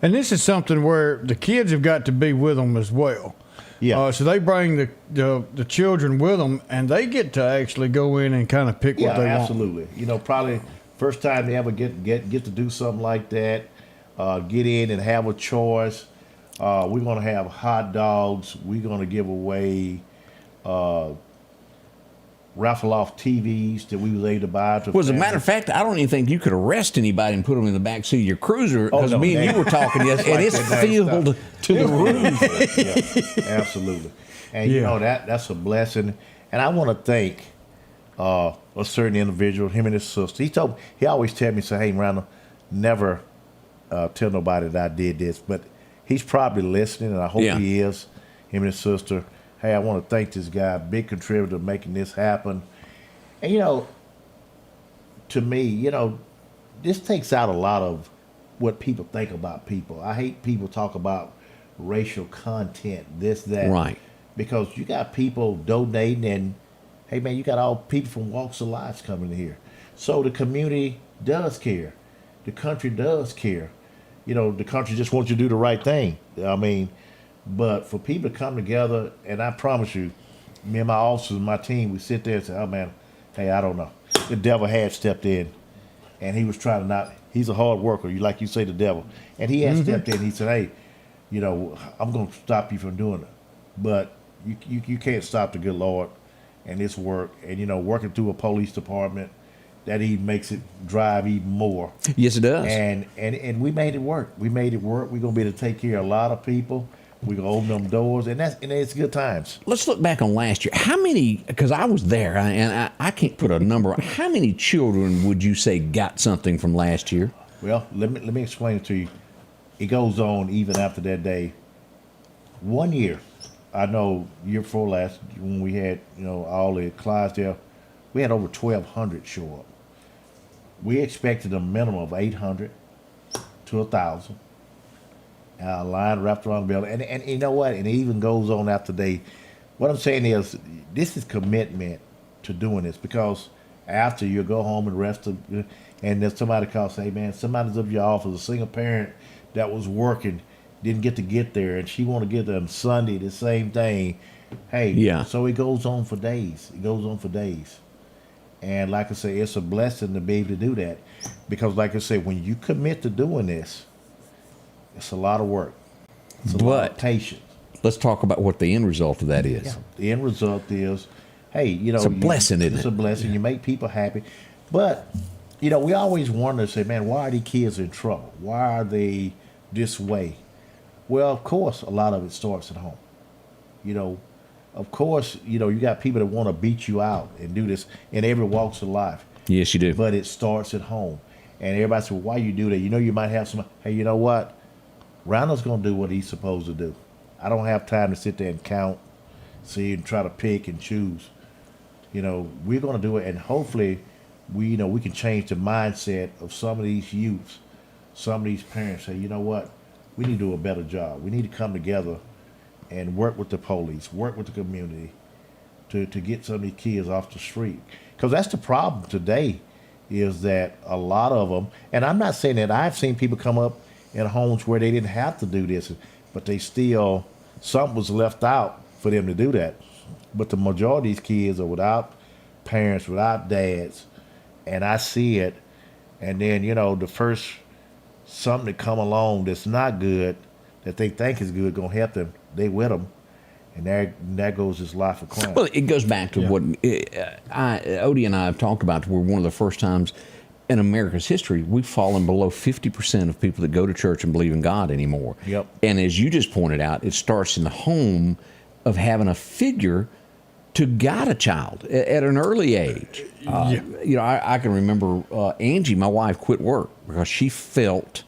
And this is something where the kids have got to be with them as well. Yeah. So they bring the children with them, and they get to actually go in and kind of pick what they want. Absolutely. You know, probably first time they ever get to do something like that, get in and have a choice. We're going to have hot dogs. We're going to give away raffle off TVs that we was able to buy. Well, as a matter of fact, I don't even think you could arrest anybody and put them in the back seat of your cruiser, because me and you were talking yesterday, and it's filled to the roof. Yeah, absolutely. And you know, that's a blessing. And I want to thank a certain individual, him and his sister. He always tell me, say, hey, Randall, never tell nobody that I did this, but he's probably listening, and I hope he is, him and his sister. Hey, I want to thank this guy, big contributor to making this happen. And, you know, to me, you know, this takes out a lot of what people think about people. I hate people talk about racial content, this, that. Right. Because you got people donating, and, hey, man, you got all people from walks of life coming here. So the community does care. The country does care. You know, the country just wants you to do the right thing. I mean, but for people to come together, and I promise you, me and my officers and my team, we sit there and say, oh, man, hey, I don't know. The devil had stepped in, and he was trying to he's a hard worker, like you say, the devil. And he had stepped in, he said, hey, you know, I'm going to stop you from doing it. But you can't stop the good Lord and this work. And, you know, working through a police department, that even makes it drive even more. Yes, it does. And we made it work. We made it work. We're going to be able to take care of a lot of people. We're going to open them doors, and it's good times. Let's look back on last year. How many, because I was there, and I can't put a number, how many children would you say got something from last year? Well, let me explain it to you. it goes on even after that day. One year, I know year before last, when we had, all the Clydesdale, we had over 1,200 show up. We expected a minimum of 800 to 1,000. Line wrapped around the building. And you know what? And it even goes on after they. What I'm saying is, this is commitment to doing this, because after you go home and rest, and then somebody calls, say, man, somebody's up your office, a single parent that was working, didn't get there, and she want to get there on Sunday, the same thing. Hey, yeah. So it goes on for days. And like I say, it's a blessing to be able to do that, because like I say, when you commit to doing this, it's a lot of work. It's a lot of patience. Let's talk about what the end result of that is. Yeah. The end result is, hey, it's a blessing, isn't it? It's a blessing. You make people happy. But, we always wonder, say, man, why are these kids in trouble? Why are they this way? Well, of course, a lot of it starts at home. Of course, you got people that want to beat you out and do this in every walks of life. Yes, you do. But it starts at home. And everybody says, well, why you do that? You might have some, hey, you know what? Randall's going to do what he's supposed to do. I don't have time to sit there and count, see, and try to pick and choose. We're going to do it, and hopefully, we can change the mindset of some of these youths, some of these parents. Say, you know what? We need to do a better job. We need to come together and work with the police, work with the community to get some of these kids off the street. Because that's the problem today, is that a lot of them, and I'm not saying that, I've seen people come up in homes where they didn't have to do this, but they still, something was left out for them to do that. But the majority of these kids are without parents, without dads, and I see it. And then, the first something that come along that's not good, that they think is good, gonna help them, they with them. And there goes this life of crime. Well, it goes back to what Odie and I have talked about. We're one of the first times in America's history we've fallen below 50% of people that go to church and believe in God anymore. Yep. And as you just pointed out, it starts in the home of having a figure to guide a child at an early age. I can remember Angie, my wife, quit work because she felt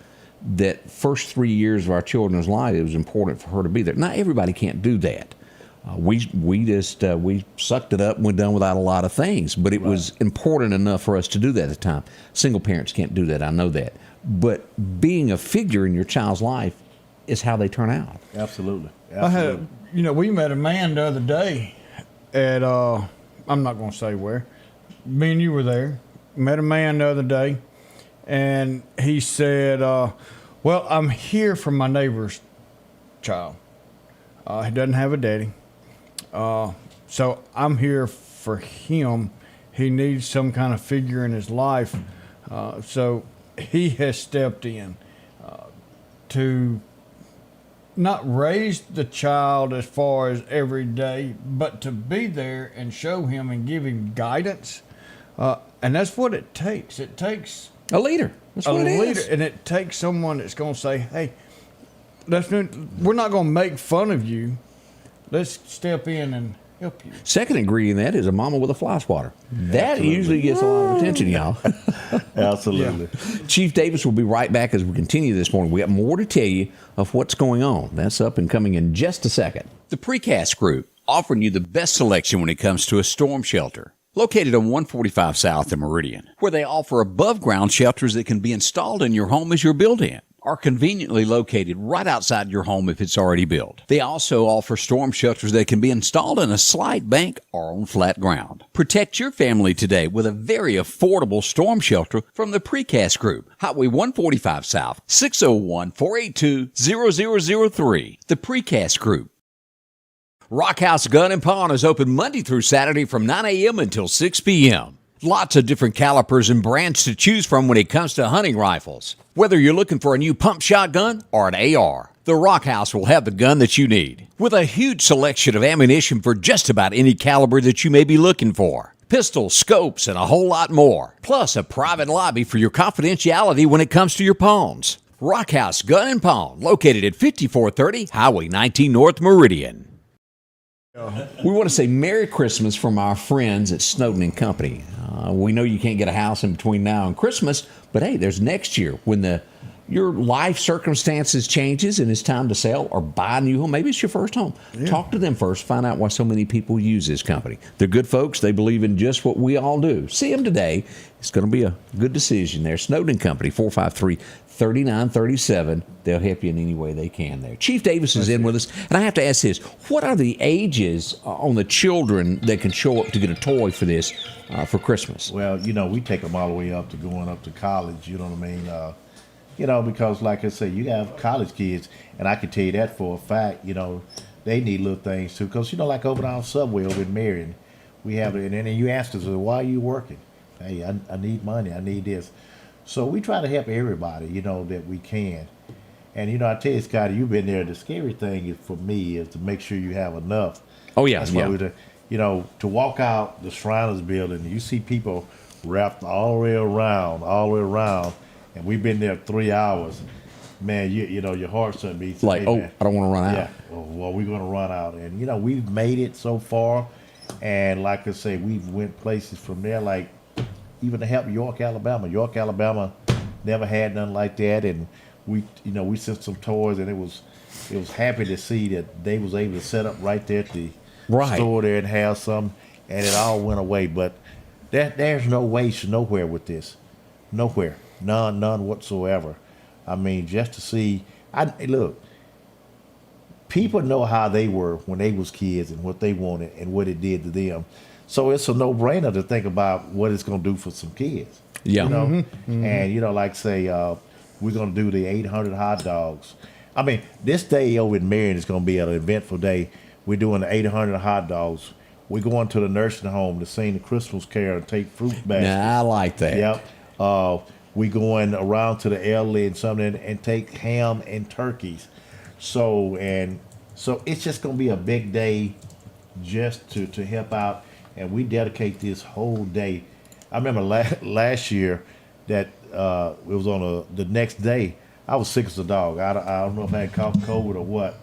that first 3 years of our children's life, it was important for her to be there. Not everybody can't do that. We sucked it up and went done without a lot of things, but it was important enough for us to do that at the time. Single parents can't do that, I know that. But being a figure in your child's life is how they turn out. Absolutely. We met a man the other day at, I'm not going to say where. Me and you were there. Met a man the other day, and he said, well, I'm here for my neighbor's child. He doesn't have a daddy. So I'm here for him. He needs some kind of figure in his life. So he has stepped in to not raise the child as far as every day, but to be there and show him and give him guidance. And that's what it takes. It takes a leader. That's what it is. And it takes someone that's going to say, hey, we're not going to make fun of you. Let's step in and help you. Second ingredient in that is a mama with a fly swatter. That usually gets a lot of attention, y'all. Absolutely. Yeah. Chief Davis will be right back as we continue this morning. We have more to tell you of what's going on. That's up and coming in just a second. The Precast Group, offering you the best selection when it comes to a storm shelter. Located on 145 South in Marion, where they offer above-ground shelters that can be installed in your home as you're built in, are conveniently located right outside your home if it's already built. They also offer storm shelters that can be installed in a slight bank or on flat ground. Protect your family today with a very affordable storm shelter from the Precast Group. Highway 145 South, 601-482-0003. The Precast Group. Rock House Gun and Pawn is open Monday through Saturday from 9 a.m. until 6 p.m. Lots of different calibers and brands to choose from when it comes to hunting rifles. Whether you're looking for a new pump shotgun or an AR, the Rock House will have the gun that you need, with a huge selection of ammunition for just about any caliber that you may be looking for. Pistols, scopes, and a whole lot more. Plus a private lobby for your confidentiality when it comes to your pawns. Rock House Gun and Pawn, located at 5430 Highway 19 North Meridian. We want to say Merry Christmas from our friends at Snowden & Company. We know you can't get a house in between now and Christmas, but hey, there's next year when the your life circumstances changes and it's time to sell or buy a new home. Maybe it's your first home. Yeah. Talk to them first. Find out why so many people use this company. They're good folks. They believe in just what we all do. See them today. It's going to be a good decision there. Snowden Company, 453-3937. They'll help you in any way they can there. Chief Davis is in with us. And I have to ask this. What are the ages on the children that can show up to get a toy for this for Christmas? Well, we take them all the way up to going up to college. You know what I mean? Because like I say, you have college kids, and I can tell you that for a fact, they need little things too. Because, like over on Subway over in Marion, we have it, and then you ask us, why are you working? Hey, I need money, I need this. So we try to help everybody, that we can. And, I tell you, Scotty, you've been there. The scary thing for me is to make sure you have enough. Oh, yeah. That's why to walk out the Shriners building, you see people wrapped all the way around, and we've been there 3 hours. Man, your heart starts beating. Like, hey, oh, man, I don't want to run out. Yeah, well, we're going to run out. And, we've made it so far. And like I say, we've went places from there, like even to help York, Alabama. York, Alabama never had nothing like that. And we sent some toys, and it was happy to see that they was able to set up right there at the store there and have some, and it all went away. But there's no waste nowhere with this. Nowhere. None whatsoever. I mean, just to see, look, people know how they were when they was kids and what they wanted and what it did to them. So it's a no-brainer to think about what it's going to do for some kids. Yeah. Mm-hmm. And, like say, we're going to do the 800 hot dogs. I mean, this day over in Marion is going to be an eventful day. We're doing the 800 hot dogs. We're going to the nursing home to sing the Christmas carol and take fruit baskets. Nah, I like that. Yep. We going around to the elderly and something and take ham and turkeys. So it's just going to be a big day just to help out. And we dedicate this whole day. I remember last year that it was on the next day. I was sick as a dog. I don't know if I had caught COVID or what.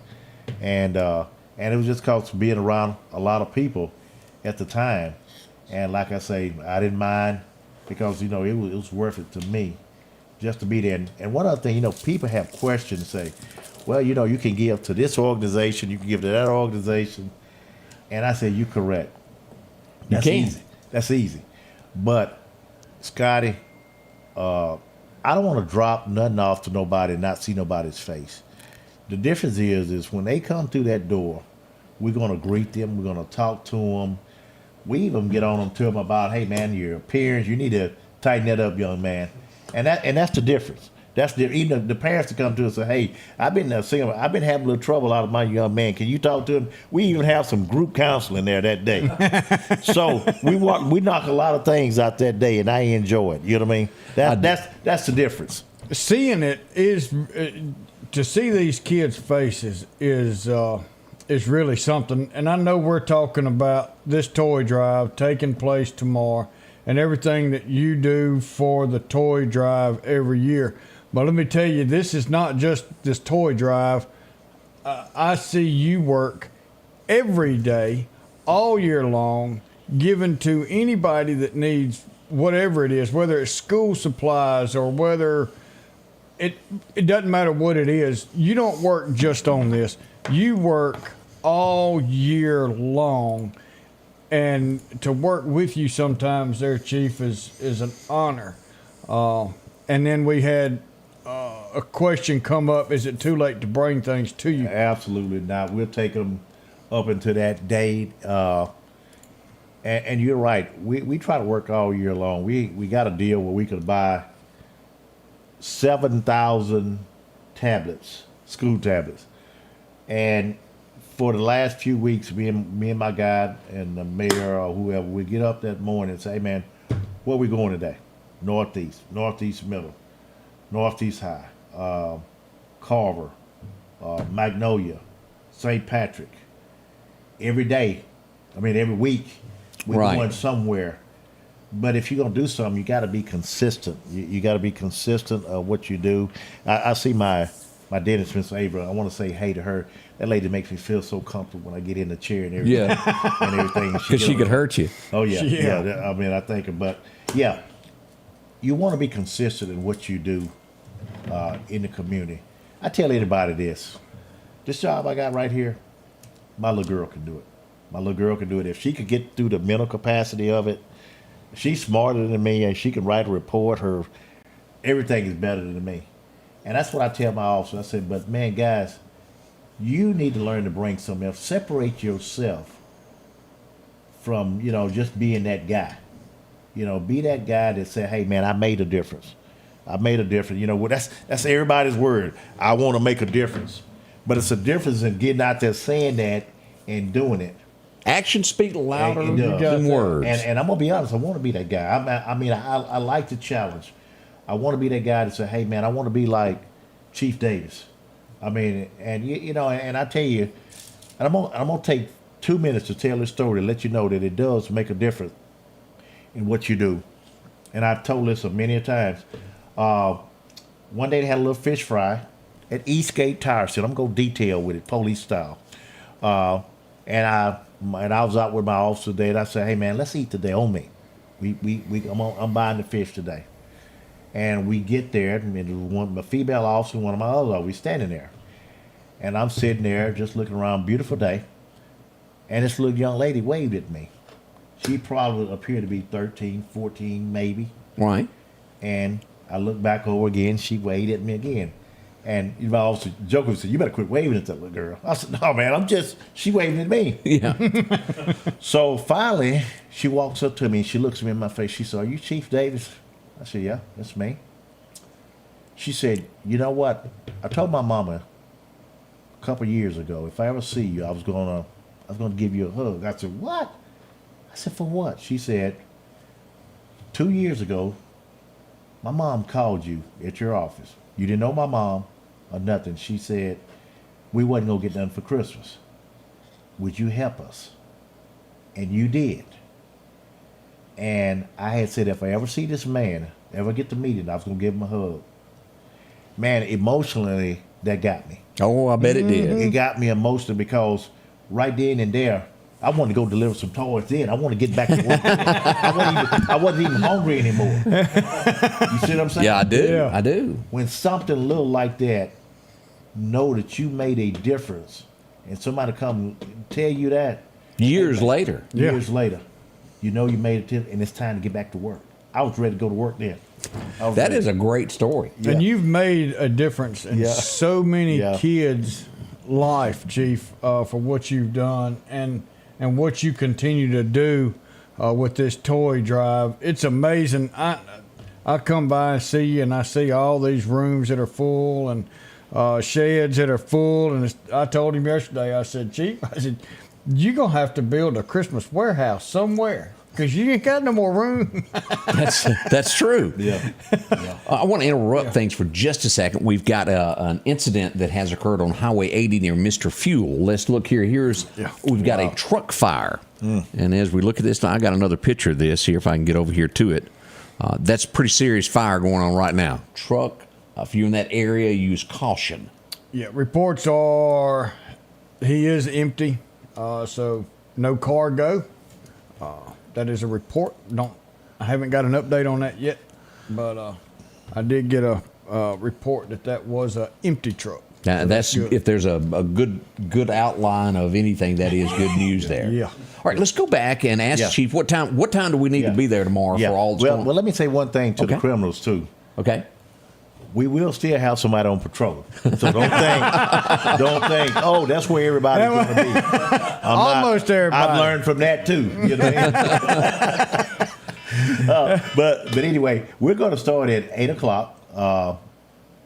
And it was just because being around a lot of people at the time. And like I say, I didn't mind because, it was worth it to me just to be there. And one other thing, people have questions, say, well, you can give to this organization, you can give to that organization. And I say, you're correct. That's easy. That's easy. But, Scotty, I don't want to drop nothing off to nobody and not see nobody's face. The difference is when they come through that door, we're going to greet them. We're going to talk to them. We even get on them to them about, hey, man, your appearance, you need to tighten that up, young man. And that's the difference. That's even the parents to come to us and say, hey, I've been having a little trouble out of my young man. Can you talk to him? We even have some group counseling there that day. So we knock a lot of things out that day, and I enjoy it. You know what I mean? That's the difference. Seeing it is to see these kids' faces is really something. And I know we're talking about this toy drive taking place tomorrow and everything that you do for the toy drive every year. But let me tell you, this is not just this toy drive. I see you work every day, all year long, giving to anybody that needs whatever it is, whether it's school supplies or whether it doesn't matter what it is. You don't work just on this. You work all year long. And to work with you sometimes there, Chief, is an honor. And then we had a question come up, is it too late to bring things to you? Absolutely not. We'll take them up into that date. And you're right. We try to work all year long. We got a deal where we could buy 7,000 tablets, school tablets. And for the last few weeks, me and my guy and the mayor or whoever, we get up that morning and say, hey, man, where we going today? Northeast Middle, Northeast High, Carver, Magnolia, St. Patrick. Every day, every week, we're going somewhere. But if you're going to do something, you got to be consistent. You got to be consistent of what you do. I see my dentist, Miss Ava. I want to say hey to her. That lady makes me feel so comfortable when I get in the chair and everything. Yeah. And everything. Because she could hurt you. Oh, yeah. Yeah. I think, but yeah, you want to be consistent in what you do in the community. I tell anybody this job I got right here, my little girl can do it. My little girl can do it. If she could get through the mental capacity of it, she's smarter than me and she can write a report. Everything is better than me. And that's what I tell my officers. I said, but man, guys, you need to learn to bring something else. Separate yourself from, just being that guy. Be that guy that say, hey man, I made a difference. I made a difference. Well, that's everybody's word. I want to make a difference. But it's a difference in getting out there saying that and doing it. Actions speak louder than words. And I'm going to be honest, I want to be that guy. I like the challenge. I want to be that guy that say, hey, man, I want to be like Chief Davis. And I tell you, and I'm going to take 2 minutes to tell this story to let you know that it does make a difference in what you do. And I've told this many a times. One day they had a little fish fry at Eastgate Tire Center. I'm going to go detail with it, police style. And I was out with my officer today, and I said, hey, man, let's eat today on me. I'm buying the fish today. And we get there, and it was my female officer and one of my other officers. We standing there. And I'm sitting there just looking around, beautiful day. And this little young lady waved at me. She probably appeared to be 13, 14, maybe. Right. And I looked back over again. She waved at me again. And my officer jokingly said, you better quit waving at that little girl. I said, no, man, she waving at me. Yeah. So finally, she walks up to me and she looks me in my face. She said, are you Chief Davis? I said, yeah, that's me. She said, you know what? I told my mama a couple years ago, if I ever see you, I was gonna give you a hug. I said, what? I said, for what? She said, 2 years ago, my mom called you at your office. You didn't know my mom or nothing. She said, we wasn't going to get nothing for Christmas. Would you help us? And you did. And I had said, if I ever see this man, ever get to meet him, I was going to give him a hug. Man, emotionally, that got me. Oh, I bet it did. It got me emotional because right then and there, I wanted to go deliver some toys then. I want to get back to work. I wasn't even hungry anymore. You see what I'm saying? Yeah, I do. Yeah. I do. When something little like that, know that you made a difference, and somebody come tell you that Years later. years later, you know you made a difference, and it's time to get back to work. I was ready to go to work then. That is a great story. Yeah. And you've made a difference in so many kids' life, Chief, for what you've done and what you continue to do with this toy drive. It's amazing. I come by and see you, and I see all these rooms that are full and sheds that are full. And I told him yesterday, I said, Chief, you're going to have to build a Christmas warehouse somewhere because you ain't got no more room. That's true. Yeah. I want to interrupt things for just a second. We've got an incident that has occurred on Highway 80 near Mr. Fuel. Let's look here. We've got a truck fire. And as we look at this, I got another picture of this here, if I can get over here to it. That's a pretty serious fire going on right now. Truck, if you're in that area, use caution. Yeah, reports are he is empty, so no cargo. That is a report. I haven't got an update on that yet, but I did get a report that was an empty truck. Now, So that's good. if there's a good outline of anything, that is good news there. Yeah. All right, let's go back and ask Chief, what time do we need to be there tomorrow for all this going? Well, let me say one thing to the Okay. criminals too. Okay. We will still have somebody on patrol, so don't think, oh, that's where everybody's going to be. Almost everybody. I've learned from that too. You know what I mean? But anyway, we're going to start at 8:00.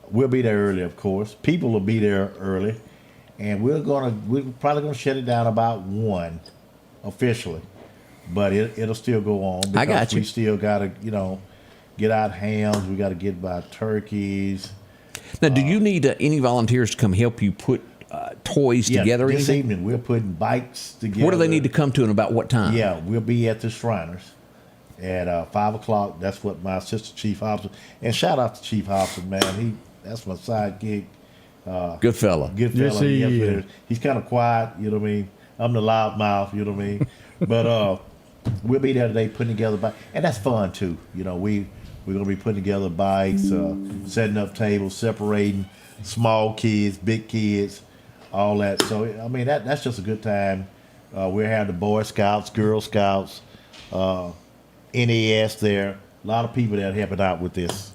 We'll be there early, of course. People will be there early, and we're probably gonna shut it down about 1 officially, but it'll still go on because I got you. we still gotta get out hams. We gotta get by turkeys. Now, do you need any volunteers to come help you put toys together? or This anything? evening we're putting bikes together. What do they need to come to and about what time? Yeah, we'll be at the Shriners at 5:00. That's what my assistant chief officer, and shout out to Chief Officer, man. That's my side gig. Good fella. Good Yes, fella. he Yes, is. man. He's kind of quiet, you know what I mean? I'm the loud mouth, you know what I mean? But we'll be there today putting together and that's fun too. We We're going to be putting together bikes, setting up tables, separating small kids, big kids, all that. So, I mean, that's just a good time. We're having the Boy Scouts, Girl Scouts, NAS there. A lot of people that are helping out with this.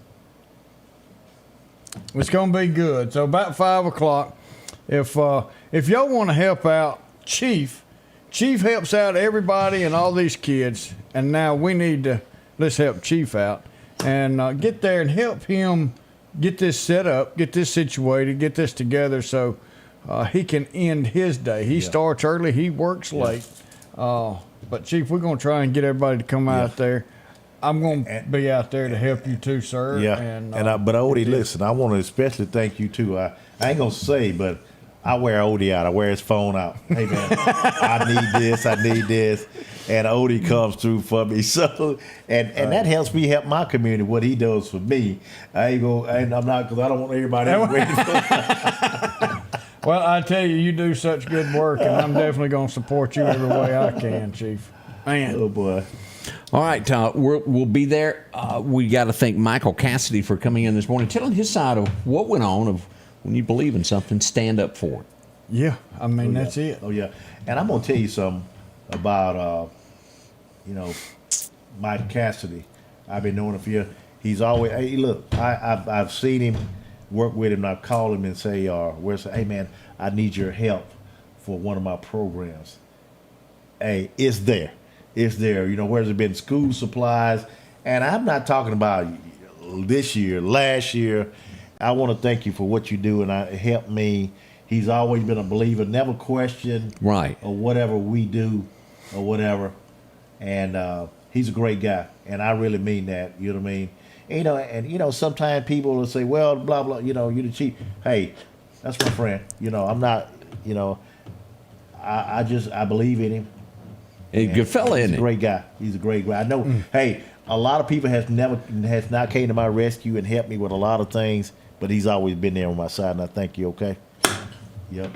It's going to be good. So about 5 o'clock, if y'all want to help out Chief helps out everybody and all these kids. And now we need to, let's help Chief out and get there and help him get this set up, get this situated, get this together so he can end his day. He starts early, he works late. But Chief, we're going to try and get everybody to come out there. I'm going to be out there to help you too, sir. Yeah. But Odie, listen, I want to especially thank you too. I ain't going to say, but I wear Odie out. I wear his phone out. Hey man, I need this. And Odie comes through for me. So, and that helps me help my community, what he does for me. I'm not, because I don't want everybody else waiting for me. Well, I tell you, you do such good work, and I'm definitely going to support you every way I can, Chief. Man. Oh, boy. All right, we'll be there. We got to thank Michael Cassidy for coming in this morning, telling his side of what went on, of when you believe in something, stand up for it. Yeah, I mean, that's it. Oh, yeah. And I'm going to tell you something about, Mike Cassidy. I've been knowing him for years. He's always, hey, look, I've seen him, work with him, and I've called him and say, hey, man, I need your help for one of my programs. Hey, it's there. It's there. Where's it been? School supplies. And I'm not talking about this year, last year. I want to thank you for what you do, and it helped me. He's always been a believer, never questioned or whatever we do or whatever. And he's a great guy, and I really mean that. You know what I mean? And sometimes people will say, well, blah, blah, you're the chief. Hey, that's my friend. I'm not, I believe in him. He's a good fella, isn't he? He's a great guy. He's a great guy. I know, hey, a lot of people has not came to my rescue and helped me with a lot of things, but he's always been there on my side, and I thank you, okay? Yep.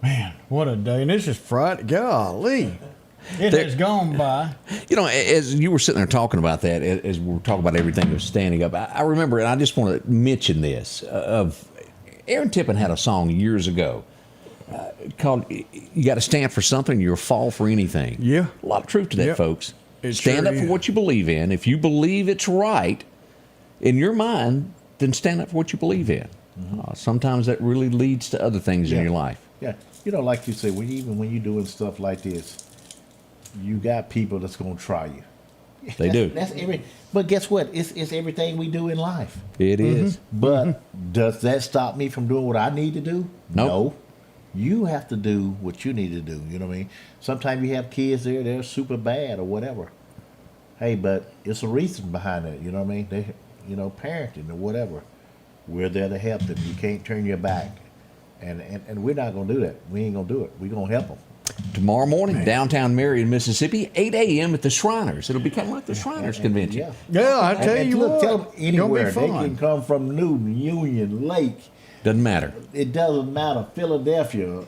Man, what a day. And this is Friday. Golly. It has gone by. As you were sitting there talking about that, as we were talking about everything that was standing up, I remember, and I just want to mention this, of Aaron Tippin had a song years ago called "You Got to Stand for Something, You'll Fall for Anything." Yeah. A lot of truth to that, folks. Stand up for what you believe in. If you believe it's right in your mind, then stand up for what you believe in. Sometimes that really leads to other things in your life. Yeah. Like you say, even when you're doing stuff like this, you got people that's going to try you. They do. But guess what? It's everything we do in life. It is. But does that stop me from doing what I need to do? Nope. No. You have to do what you need to do. You know what I mean? Sometimes you have kids there, they're super bad or whatever. Hey, but it's a reason behind it. You know what I mean? They, parenting or whatever. We're there to help them. You can't turn your back. And we're not going to do that. We ain't going to do it. We're going to help them. Tomorrow morning, downtown Marion, Mississippi, 8 a.m. at the Shriners. It'll be kind of like the Shriners Convention. Yeah, I tell you what. Tell them anywhere. They can come from Newton, Union, Lake. Doesn't matter. It doesn't matter. Philadelphia.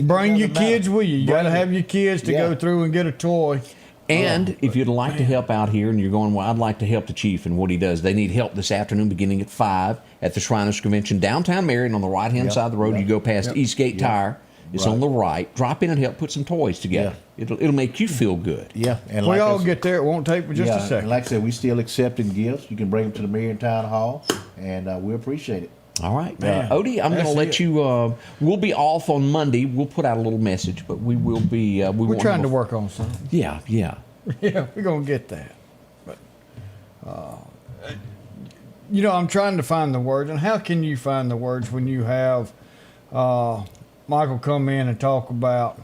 Bring your kids with you. You got to have your kids to go through and get a toy. And if you'd like to help out here and you're going, well, I'd like to help the chief and what he does, they need help this afternoon beginning at 5 at the Shriners Convention, downtown Marion on the right-hand side of the road. You go past Eastgate Tire. It's on the right. Drop in and help put some toys together. It'll make you feel good. Yeah. And we all get there. It won't take but just a second. And like I said, we still accepting gifts. You can bring them to the Marion Town Hall, and we appreciate it. All right. Odie, I'm going to let you, we'll be off on Monday. We'll put out a little message, but we will be. We're trying to work on something. Yeah. Yeah, we're going to get that. But, I'm trying to find the words. And how can you find the words when you have Michael come in and talk about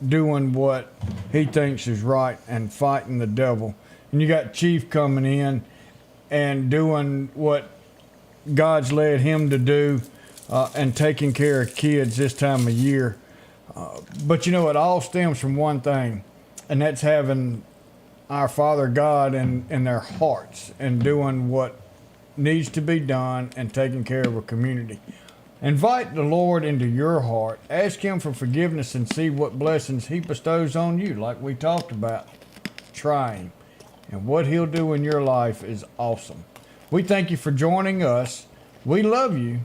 doing what he thinks is right and fighting the devil? And you got Chief coming in and doing what God's led him to do and taking care of kids this time of year. But it all stems from one thing, and that's having our Father God in their hearts and doing what needs to be done and taking care of a community. Invite the Lord into your heart. Ask him for forgiveness and see what blessings he bestows on you, like we talked about. Try him. and what he'll do in your life is awesome. We thank you for joining us. We love you.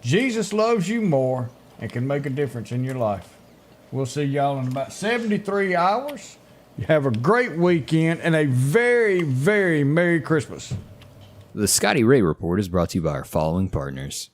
Jesus loves you more and can make a difference in your life. We'll see y'all in about 73 hours. You have a great weekend and a very, very Merry Christmas. The Scotty Ray Report is brought to you by our following partners.